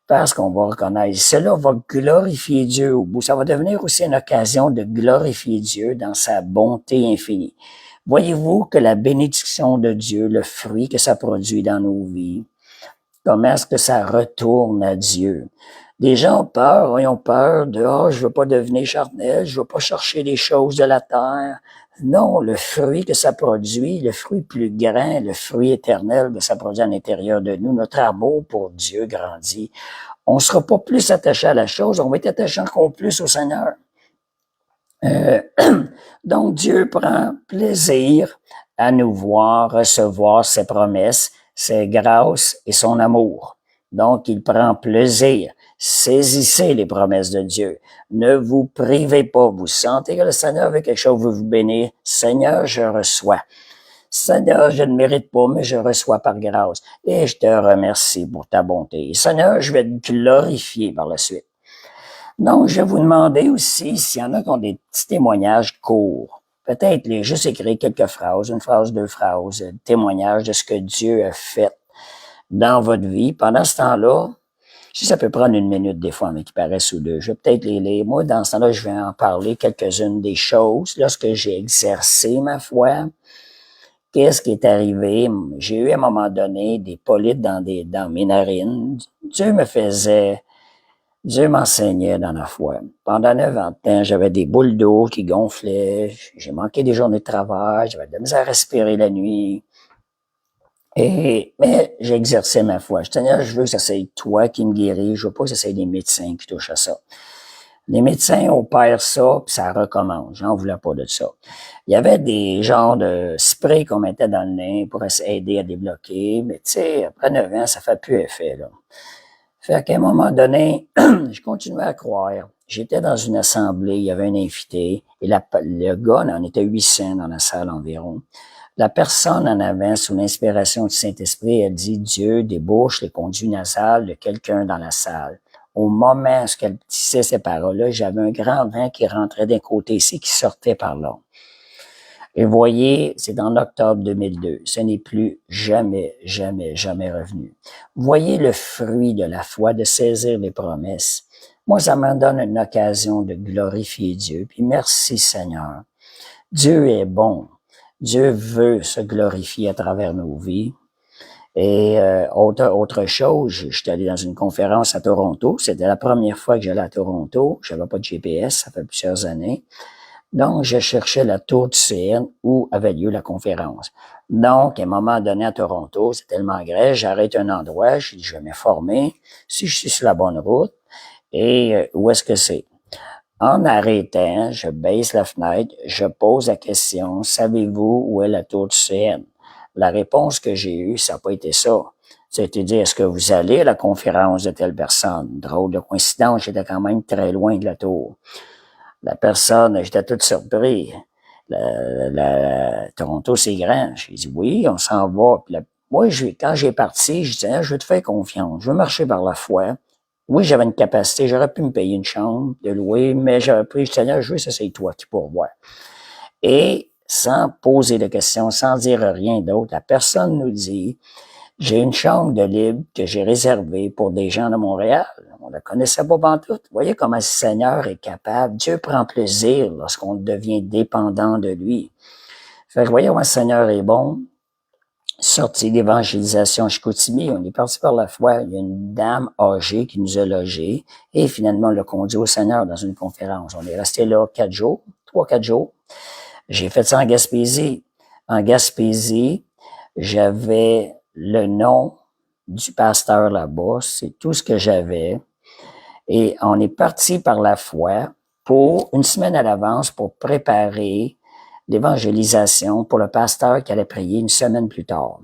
A: Parce qu'on va reconnaître, cela va glorifier Dieu au bout. Ça va devenir aussi une occasion de glorifier Dieu dans sa bonté infinie. Voyez-vous que la bénédiction de Dieu, le fruit que ça produit dans nos vies, comment est-ce que ça retourne à Dieu? Des gens ont peur, ils ont peur de « Ah, je veux pas devenir charnel, je veux pas chercher les choses de la terre ». Non, le fruit que ça produit, le fruit plus grand, le fruit éternel que ça produit à l'intérieur de nous, notre amour pour Dieu grandit. On ne sera pas plus attaché à la chose, on va être attaché encore plus au Seigneur. Donc, Dieu prend plaisir à nous voir recevoir ses promesses, ses grâces et son amour. Donc, il prend plaisir. Saisissez les promesses de Dieu. Ne vous privez pas. Vous sentez que le Seigneur veut quelque chose, veut vous bénir. Seigneur, je reçois. Seigneur, je ne mérite pas, mais je reçois par grâce. Et je te remercie pour ta bonté. Seigneur, je vais te glorifier par la suite. Donc, je vais vous demander aussi s'il y en a qui ont des petits témoignages courts. Peut-être juste écrire quelques phrases, une phrase, deux phrases, témoignages de ce que Dieu a fait dans votre vie. Pendant ce temps-là, si ça peut prendre une minute des fois, mais qui paraissent ou deux, je vais peut-être les lire. Moi, dans ce temps-là, je vais en parler quelques-unes des choses. Lorsque j'ai exercé ma foi, qu'est-ce qui est arrivé? J'ai eu à un moment donné des polypes dans mes narines. Dieu m'enseignait dans la foi. Pendant 9 ans de temps, j'avais des boules d'eau qui gonflaient. J'ai manqué des journées de travail. J'avais de la misère à respirer la nuit. Mais j'exerçais ma foi. Seigneur, je veux que ça soit toi qui me guéris. Je veux pas que ça soit des médecins qui touchent à ça. Les médecins opèrent ça, puis ça recommence. J'en voulais pas de ça. Il y avait des genres de sprays qu'on mettait dans le nez pour aider à débloquer, mais tu sais, après 9 ans, ça fait plus effet, là. Fait qu'à un moment donné, je continuais à croire. J'étais dans une assemblée, il y avait un invité, et le gars, on était 800 dans la salle environ. La personne en avant, sous l'inspiration du Saint-Esprit, elle dit, Dieu débouche les conduits nasales de quelqu'un dans la salle. Au moment où elle disait ces paroles-là, j'avais un grand vent qui rentrait d'un côté ici, qui sortait par là. Et voyez, c'est en octobre 2002. Ce n'est plus jamais, jamais, jamais revenu. Voyez le fruit de la foi, de saisir les promesses. Moi, ça me donne une occasion de glorifier Dieu. Puis merci Seigneur. Dieu est bon. Dieu veut se glorifier à travers nos vies. Et autre chose, j'étais allé dans une conférence à Toronto. C'était la première fois que j'allais à Toronto. J'avais pas de GPS, ça fait plusieurs années. Donc, je cherchais la tour du CN où avait lieu la conférence. Donc, à un moment donné à Toronto, c'est tellement grand, j'arrête un endroit, je dis, je vais m'informer si je suis sur la bonne route et où est-ce que c'est. En arrêtant, je baisse la fenêtre, je pose la question, savez-vous où est la tour du CN? La réponse que j'ai eue, ça n'a pas été ça. C'était dit, est-ce que vous allez à la conférence de telle personne? Drôle de coïncidence, j'étais quand même très loin de la tour. La personne, j'étais tout surpris. Toronto, c'est grand. J'ai dit, oui, on s'en va. Puis là, moi, quand j'ai parti, je disais, je veux te faire confiance. Je veux marcher par la foi. Oui, j'avais une capacité. J'aurais pu me payer une chambre de louer, mais j'avais pris, je disais, je veux, ça, c'est toi qui pourvois. Et sans poser de questions, sans dire rien d'autre, la personne nous dit, j'ai une chambre de libre que j'ai réservée pour des gens de Montréal. On la connaissait pas pantoute. Vous voyez comment le Seigneur est capable. Dieu prend plaisir lorsqu'on devient dépendant de lui. Fait que vous voyez comment le Seigneur est bon. Sortie d'évangélisation à Chicoutimi, on est parti par la foi. Il y a une dame âgée qui nous a logés et finalement on l'a conduit au Seigneur dans une conférence. On est resté là 3-4 jours. J'ai fait ça en Gaspésie. En Gaspésie, j'avais le nom du pasteur là-bas, c'est tout ce que j'avais. Et on est parti par la foi pour une semaine à l'avance pour préparer l'évangélisation pour le pasteur qui allait prier une semaine plus tard.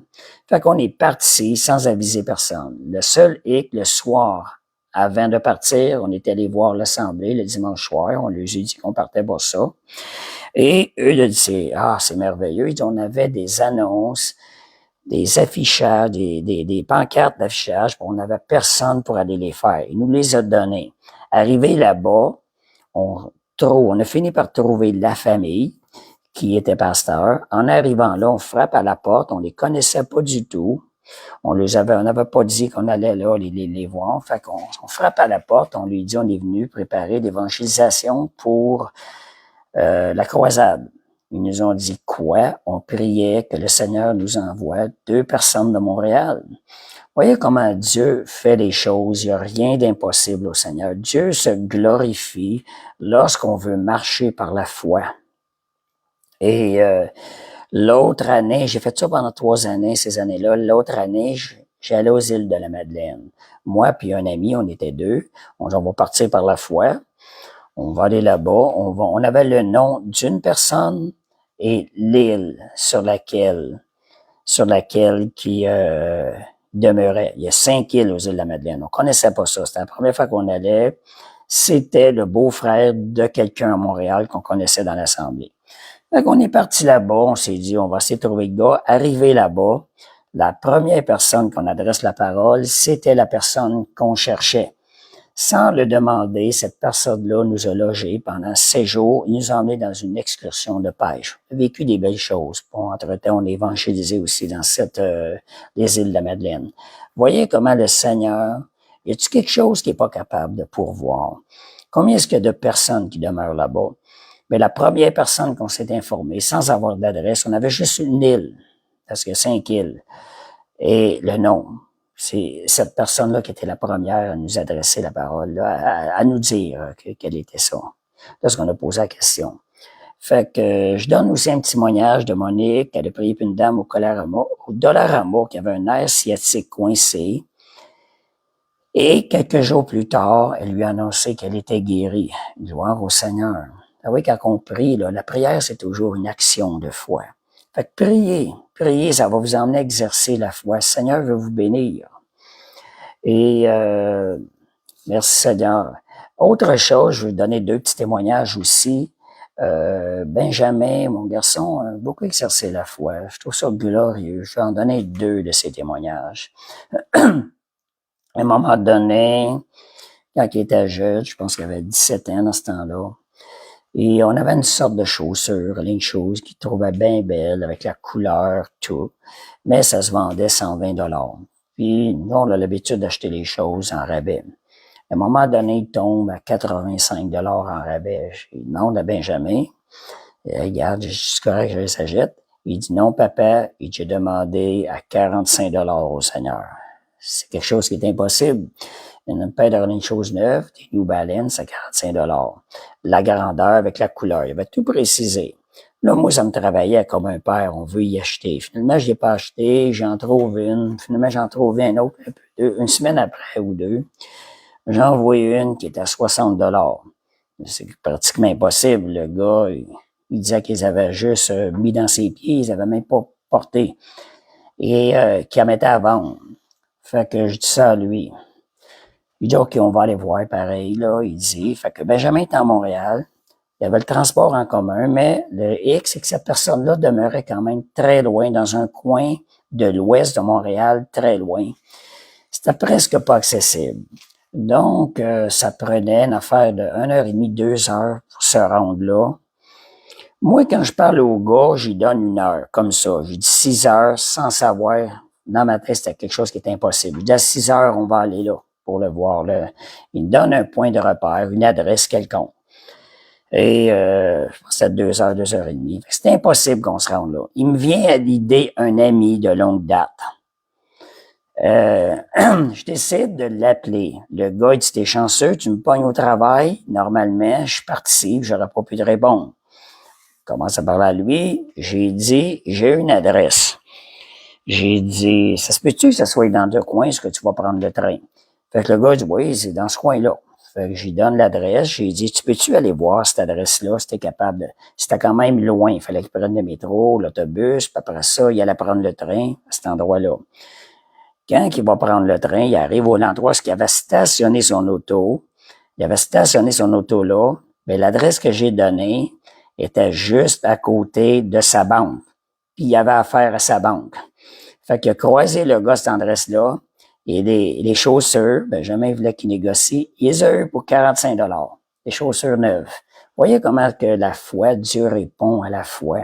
A: Fait qu'on est parti sans aviser personne. Le seul hic, le soir, avant de partir, on est allé voir l'assemblée le dimanche soir. On leur a dit qu'on partait pour ça. Et eux, ils disaient, c'est merveilleux. Ils disent, on avait des annonces, des affichages, des pancartes d'affichage, on n'avait personne pour aller les faire. Il nous les a donnés. Arrivé là-bas, on a fini par trouver la famille qui était pasteur. En arrivant là, on frappe à la porte, on les connaissait pas du tout. On n'avait pas dit qu'on allait là les voir. Fait qu'on frappe à la porte, on lui dit on est venu préparer l'évangélisation pour la croisade. Ils nous ont dit quoi? On priait que le Seigneur nous envoie 2 personnes de Montréal. Voyez comment Dieu fait les choses. Il n'y a rien d'impossible au Seigneur. Dieu se glorifie lorsqu'on veut marcher par la foi. Et l'autre année, j'ai fait ça pendant 3 années, ces années-là. L'autre année, j'allais aux îles de la Madeleine. Moi puis un ami, on était 2. On va partir par la foi. On va aller là-bas. On avait le nom d'une personne et l'île sur laquelle qui demeurait. Il y a 5 îles aux îles de la Madeleine. On connaissait pas ça. C'était la première fois qu'on allait. C'était le beau-frère de quelqu'un à Montréal qu'on connaissait dans l'Assemblée. Donc, on est parti là-bas. On s'est dit, on va essayer de trouver le gars. Arrivé là-bas, la première personne qu'on adresse la parole, c'était la personne qu'on cherchait. Sans le demander, cette personne-là nous a logés pendant 7 jours. Il nous a emmenés dans une excursion de pêche. On a vécu des belles choses. Bon, entre-temps, on est évangélisé aussi dans les îles de la Madeleine. Voyez comment le Seigneur, y a-t-il quelque chose qui n'est pas capable de pourvoir? Combien est-ce qu'il y a de personnes qui demeurent là-bas? Mais la première personne qu'on s'est informé, sans avoir d'adresse, on avait juste une île, parce qu'il y a 5 îles. Et le nom, c'est cette personne-là qui était la première à nous adresser la parole, là, à nous dire quelle était ça. Lorsqu'on a posé la question. Fait que je donne aussi un témoignage de Monique, elle a prié pour une dame au Dollarama, qui avait un nerf sciatique coincé. Et quelques jours plus tard, elle lui a annoncé qu'elle était guérie. Gloire au Seigneur. Vous voyez, quand on prie, là, la prière, c'est toujours une action de foi. Fait que priez, ça va vous emmener à exercer la foi. Le Seigneur veut vous bénir. Et merci Seigneur. Autre chose, je vais vous donner 2 petits témoignages aussi. Benjamin, mon garçon, a beaucoup exercé la foi. Je trouve ça glorieux. Je vais en donner 2 de ces témoignages. À un moment donné, quand il était jeune, je pense qu'il avait 17 ans dans ce temps-là, et on avait une sorte de chaussure, une chose qu'il trouvait bien belle, avec la couleur, tout. Mais ça se vendait 120 $. Puis, nous, on a l'habitude d'acheter les choses en rabais. À un moment donné, il tombe à 85 $ en rabais. Il demande à Benjamin, regarde, c'est correct, je les achète. Il dit, non, papa, et j'ai demandé à 45 $ au Seigneur. C'est quelque chose qui est impossible. Une paire de running chose neuve, des New Balance à 45 $. La grandeur avec la couleur, il avait tout précisé. Là, moi, ça me travaillait comme un père, on veut y acheter. Finalement, je l'ai pas acheté, j'en trouve une. Finalement, j'en trouve un autre, une semaine après ou 2. J'en vois une qui était à 60 $. C'est pratiquement impossible. Le gars, il disait qu'ils avaient juste mis dans ses pieds, ils avaient même pas porté. Et qu'il la mettait à vendre. Fait que je dis ça à lui. Il dit, OK, on va aller voir pareil, là. Il dit, fait que Benjamin est à Montréal. il y avait le transport en commun, mais le X, c'est que cette personne-là demeurait quand même très loin, dans un coin de l'ouest de Montréal, très loin. C'était presque pas accessible. Donc, ça prenait une affaire de 1h30, 2 heures pour se rendre là. Moi, quand je parle au gars, j'y donne 1 heure, comme ça. J'ai dit 6 heures, sans savoir. Dans ma tête, c'était quelque chose qui était impossible. Je dis à 6 heures, on va aller là pour le voir. Là. Il me donne un point de repère, une adresse quelconque. Et je pense que c'était 2 heures, 2h30. C'était impossible qu'on se rende là. Il me vient à l'idée un ami de longue date. Je décide de l'appeler. Le gars, il dit, t'es chanceux, tu me pognes au travail. Normalement, je participe, j'aurais pas pu te répondre. Je commence à parler à lui. J'ai dit, j'ai une adresse. J'ai dit, ça se peut-tu que ça soit dans 2 coins, est-ce que tu vas prendre le train? Fait que le gars dit, oui, c'est dans ce coin-là. Fait que j'y donne l'adresse. J'ai dit, tu peux-tu aller voir cette adresse-là si t'es capable de... C'était quand même loin. Il fallait qu'il prenne le métro, l'autobus, puis après ça, il allait prendre le train à cet endroit-là. Quand il va prendre le train, il arrive au endroit où il avait stationné son auto. Il avait stationné son auto là. Mais l'adresse que j'ai donnée était juste à côté de sa banque. Puis il avait affaire à sa banque. Fait qu'il a croisé le gars à cette adresse-là. Et les chaussures, jamais il voulait qu'il négocie. Il les a eu pour 45 $. Les chaussures neuves. Vous voyez comment que la foi, Dieu répond à la foi.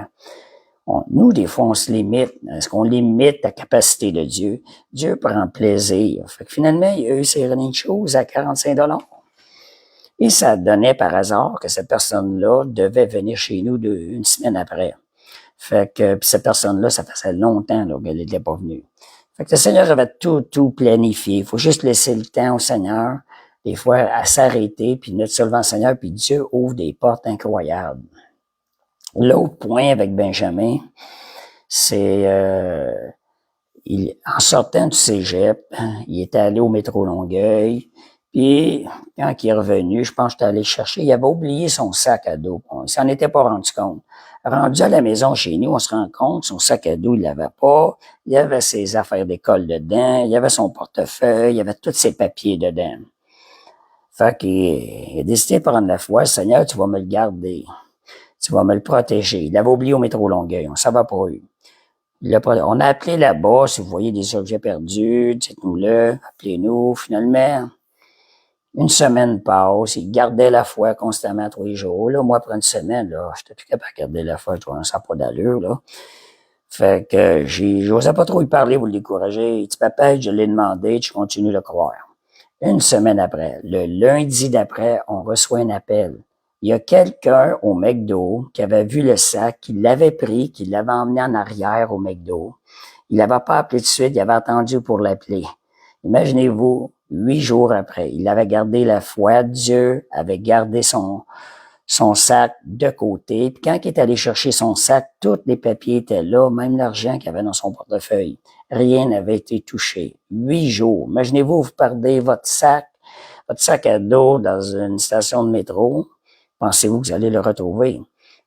A: Nous, des fois, on se limite. Est-ce qu'on limite la capacité de Dieu? Dieu prend plaisir. Fait que finalement, il a eu ces running shoes à 45 $. Et ça donnait par hasard que cette personne-là devait venir chez nous une semaine après. Fait que puis cette personne-là, ça faisait longtemps qu'elle n'était pas venue. Fait que le Seigneur avait tout planifié. Il faut juste laisser le temps au Seigneur, des fois, à s'arrêter, puis notre seulement Seigneur, puis Dieu ouvre des portes incroyables. L'autre point avec Benjamin, c'est en sortant du cégep, il était allé au métro Longueuil, puis quand il est revenu, je pense que j'étais allé le chercher, il avait oublié son sac à dos. Il s'en était pas rendu compte. Rendu à la maison chez nous, on se rend compte, son sac à dos, il l'avait pas. Il y avait ses affaires d'école dedans, il y avait son portefeuille, il y avait tous ses papiers dedans. Fait qu'il a décidé de prendre la foi. Seigneur, tu vas me le garder. Tu vas me le protéger. Il l'avait oublié au métro Longueuil. On s'en va pas eu. On a appelé là-bas. Si vous voyez des objets perdus, dites-nous-le. Appelez-nous. Finalement, une semaine passe. Il gardait la foi constamment tous les jours. Là, moi, après une semaine, là, j'étais plus capable de garder la foi. Je trouvais ça pas d'allure, là. Fait que j'osais pas trop lui parler pour le décourager. Il dit, papa, je l'ai demandé, tu continues de le croire. Une semaine après, le lundi d'après, on reçoit un appel. Il y a quelqu'un au McDo qui avait vu le sac, qui l'avait pris, qui l'avait emmené en arrière au McDo. Il l'avait pas appelé tout de suite, il avait attendu pour l'appeler. Imaginez-vous, 8 jours après, il avait gardé la foi, Dieu avait gardé son sac de côté. Puis quand il est allé chercher son sac, tous les papiers étaient là, même l'argent qu'il avait dans son portefeuille. Rien n'avait été touché. 8 jours. Imaginez-vous, vous perdez votre sac à dos dans une station de métro. Pensez-vous que vous allez le retrouver?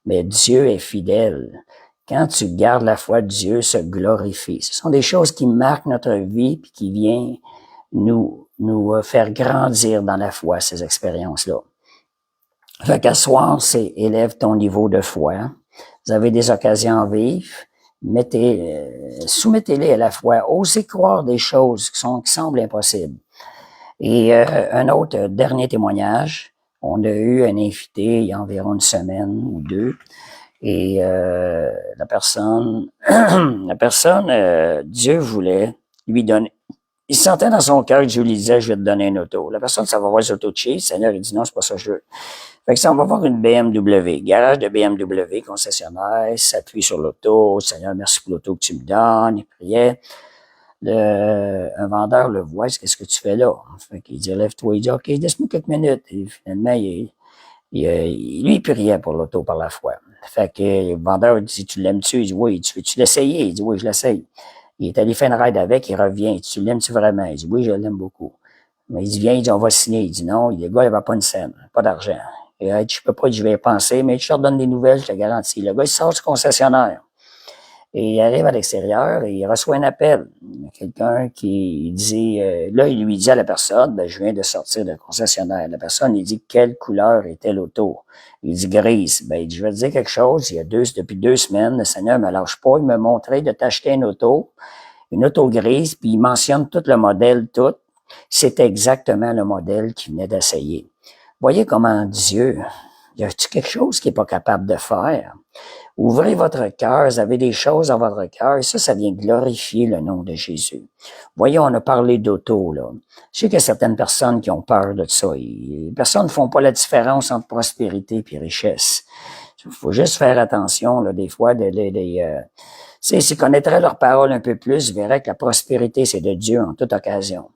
A: Mais Dieu est fidèle. Quand tu gardes la foi, Dieu se glorifie. Ce sont des choses qui marquent notre vie puis qui viennent nous faire grandir dans la foi, ces expériences-là. Fait qu'à soir, c'est élève ton niveau de foi. Vous avez des occasions vives. Soumettez-les à la foi. Osez croire des choses qui semblent impossibles. Et un autre dernier témoignage. On a eu un invité il y a environ une semaine ou 2. Et la personne, Dieu voulait lui donner. Il sentait dans son cœur que Dieu lui disait, je vais te donner une auto. La personne, ça va voir les autos de chez. Le Seigneur, il dit non, c'est pas ça que je veux. Fait que ça, on va voir une BMW. Garage de BMW, concessionnaire, s'appuie sur l'auto. Seigneur, merci pour l'auto que tu me donnes. Il priait. Un vendeur le voit, qu'est-ce que tu fais là? Fait qu'il dit, lève-toi. Il dit, OK, laisse-moi quelques minutes. Et finalement, lui, il priait pour l'auto par la foi. Fait que le vendeur dit, tu l'aimes-tu? Il dit, oui. Tu veux-tu l'essayer? Il dit, oui, je l'essaye. Il est allé faire une ride avec, il revient. Il dit, tu l'aimes-tu vraiment? Il dit, oui, je l'aime beaucoup. Mais il dit, viens, il dit, on va signer. Il dit, non, le gars, il n'avait pas une scène, pas d'argent. Il dit, je peux pas, je vais y penser, mais je te redonne des nouvelles, je te garantis. Le gars, il sort du concessionnaire. Et il arrive à l'extérieur et il reçoit un appel. Il y a quelqu'un qui dit, là, il lui dit à la personne, ben, je viens de sortir de concessionnaire. La personne, il dit, quelle couleur était l'auto? Il dit, grise. Ben, il dit, je vais te dire quelque chose. Depuis 2 semaines, le Seigneur me lâche pas. Il m'a montré de t'acheter une auto grise, puis il mentionne tout le modèle, tout. C'était exactement le modèle qu'il venait d'essayer. Voyez comment Dieu, y a-t-il quelque chose qu'il n'est pas capable de faire? Ouvrez votre cœur, vous avez des choses dans votre cœur, et ça vient glorifier le nom de Jésus. Voyez, on a parlé d'auto, là. Je sais qu'il y a certaines personnes qui ont peur de ça. Les personnes ne font pas la différence entre prospérité et richesse. Il faut juste faire attention, là, des fois, s'ils connaîtraient leur parole un peu plus, ils verraient que la prospérité, c'est de Dieu en toute occasion.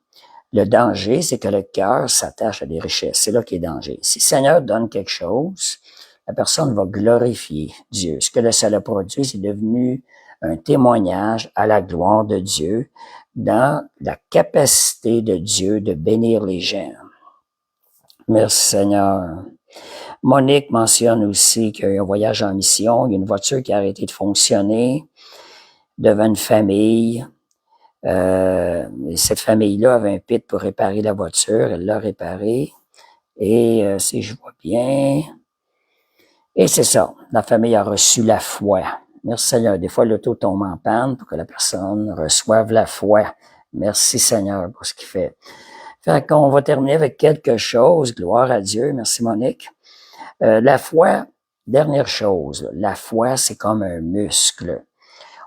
A: Le danger, c'est que le cœur s'attache à des richesses. C'est là qu'il est danger. Si le Seigneur donne quelque chose, la personne va glorifier Dieu. Ce que ça a produit, c'est devenu un témoignage à la gloire de Dieu dans la capacité de Dieu de bénir les gens. Merci Seigneur. Monique mentionne aussi qu'il y a un voyage en mission, il y a une voiture qui a arrêté de fonctionner devant une famille. Cette famille-là avait un pit pour réparer la voiture, elle l'a réparée. Et si je vois bien, et c'est ça, la famille a reçu la foi. Merci Seigneur. Des fois, l'auto tombe en panne pour que la personne reçoive la foi. Merci Seigneur pour ce qu'il fait. Fait qu'on va terminer avec quelque chose. Gloire à Dieu. Merci Monique. La foi, dernière chose, la foi, c'est comme un muscle.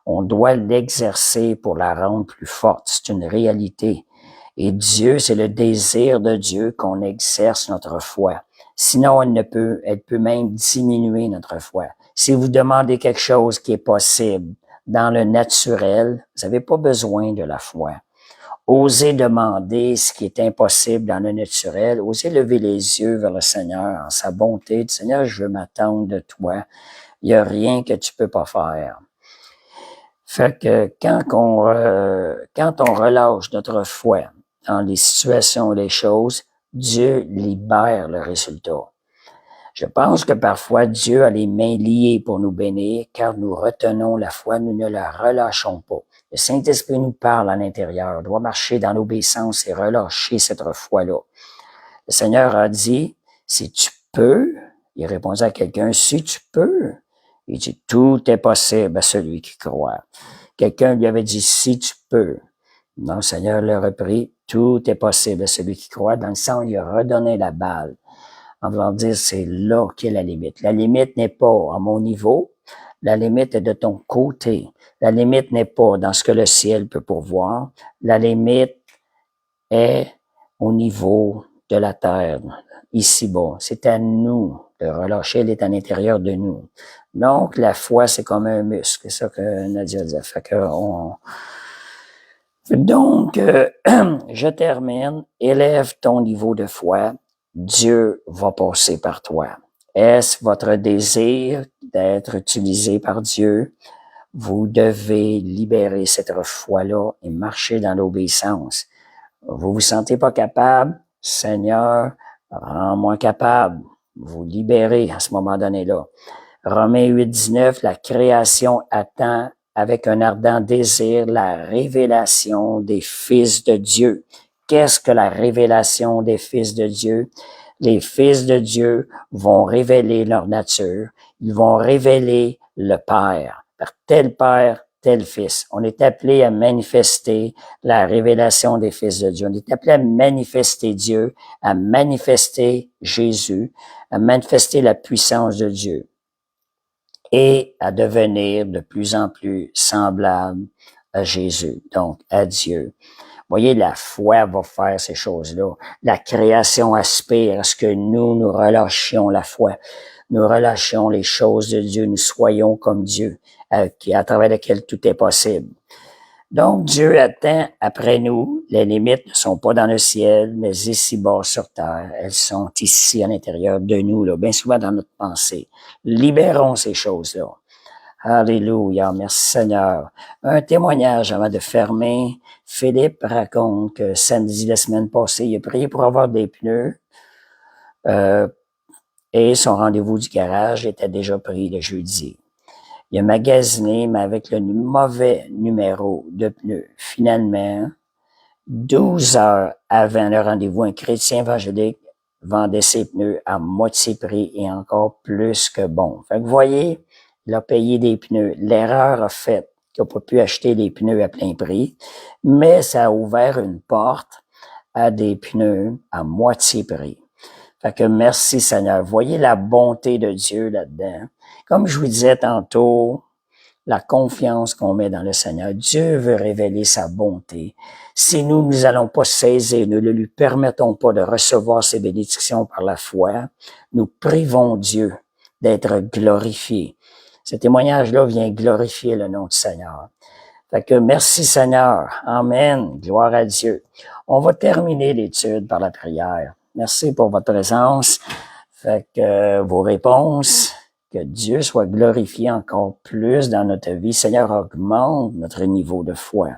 A: On doit l'exercer pour la rendre plus forte. C'est une réalité. Et Dieu, c'est le désir de Dieu qu'on exerce notre foi. Sinon, elle peut même diminuer notre foi. Si vous demandez quelque chose qui est possible dans le naturel, vous n'avez pas besoin de la foi. Osez demander ce qui est impossible dans le naturel. Osez lever les yeux vers le Seigneur en sa bonté. Seigneur, je veux m'attendre de toi. Il n'y a rien que tu peux pas faire. Fait que quand on relâche notre foi dans les situations, les choses, Dieu libère le résultat. Je pense que parfois Dieu a les mains liées pour nous bénir, car nous retenons la foi, nous ne la relâchons pas. Le Saint-Esprit nous parle à l'intérieur. On doit marcher dans l'obéissance et relâcher cette foi-là. Le Seigneur a dit, si tu peux, il répondait à quelqu'un, si tu peux. Il dit, tout est possible à celui qui croit. Quelqu'un lui avait dit, si tu peux. Non, le Seigneur l'a repris, tout est possible à celui qui croit. Dans le sens, il a redonné la balle. En voulant dire, c'est là qu'est la limite. La limite n'est pas à mon niveau. La limite est de ton côté. La limite n'est pas dans ce que le ciel peut pourvoir. La limite est au niveau de la terre, ici-bas. C'est à nous de relâcher, elle est à l'intérieur de nous. Donc, la foi, c'est comme un muscle. C'est ça que Nadia disait. Donc, je termine. Élève ton niveau de foi. Dieu va passer par toi. Est-ce votre désir d'être utilisé par Dieu? Vous devez libérer cette foi-là et marcher dans l'obéissance. Vous vous sentez pas capable? Seigneur, rends-moi capable. Vous libérez à ce moment donné-là. Romains 8:19, la création attend avec un ardent désir la révélation des fils de Dieu. Qu'est-ce que la révélation des fils de Dieu? Les fils de Dieu vont révéler leur nature. Ils vont révéler le Père. Par tel Père, tel Fils. On est appelé à manifester la révélation des fils de Dieu. On est appelé à manifester Dieu, à manifester Jésus, à manifester la puissance de Dieu et à devenir de plus en plus semblable à Jésus, donc à Dieu. Voyez, la foi va faire ces choses-là. La création aspire à ce que nous relâchions la foi. Nous relâchions les choses de Dieu, nous soyons comme Dieu, à travers lequel tout est possible. Donc, Dieu attend après nous. Les limites ne sont pas dans le ciel, mais ici-bas sur terre. Elles sont ici à l'intérieur de nous, là, bien souvent dans notre pensée. Libérons ces choses-là. Alléluia, merci Seigneur. Un témoignage avant de fermer. Philippe raconte que samedi, la semaine passée, il a prié pour avoir des pneus et son rendez-vous du garage était déjà pris le jeudi. Il a magasiné, mais avec le mauvais numéro de pneus. Finalement, 12 heures avant le rendez-vous, un chrétien évangélique vendait ses pneus à moitié prix et encore plus que bon. Fait que vous voyez, il a payé des pneus. L'erreur a fait qu'il n'a pas pu acheter des pneus à plein prix, mais ça a ouvert une porte à des pneus à moitié prix. Fait que merci Seigneur. Voyez la bonté de Dieu là-dedans. Comme je vous disais tantôt, la confiance qu'on met dans le Seigneur. Dieu veut révéler sa bonté. Si nous allons pas saisir, nous ne lui permettons pas de recevoir ses bénédictions par la foi, nous privons Dieu d'être glorifié. Ce témoignage-là vient glorifier le nom du Seigneur. Fait que merci Seigneur. Amen. Gloire à Dieu. On va terminer l'étude par la prière. Merci pour votre présence. Fait que vos réponses, que Dieu soit glorifié encore plus dans notre vie. Seigneur, augmente notre niveau de foi.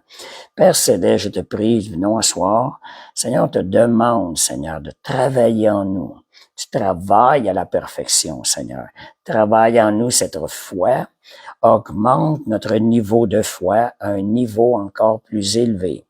A: Père Céleste, je te prie, venons à soir. Seigneur, on te demande, Seigneur, de travailler en nous. Tu travailles à la perfection, Seigneur. Travaille en nous cette foi. Augmente notre niveau de foi à un niveau encore plus élevé.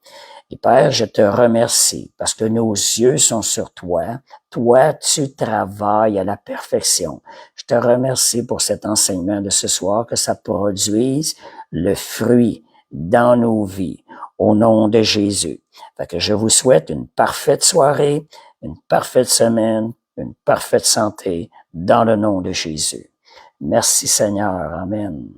A: Et Père, je te remercie parce que nos yeux sont sur toi. Toi, tu travailles à la perfection. Je te remercie pour cet enseignement de ce soir, que ça produise le fruit dans nos vies, au nom de Jésus. Fait que je vous souhaite une parfaite soirée, une parfaite semaine, une parfaite santé, dans le nom de Jésus. Merci Seigneur. Amen.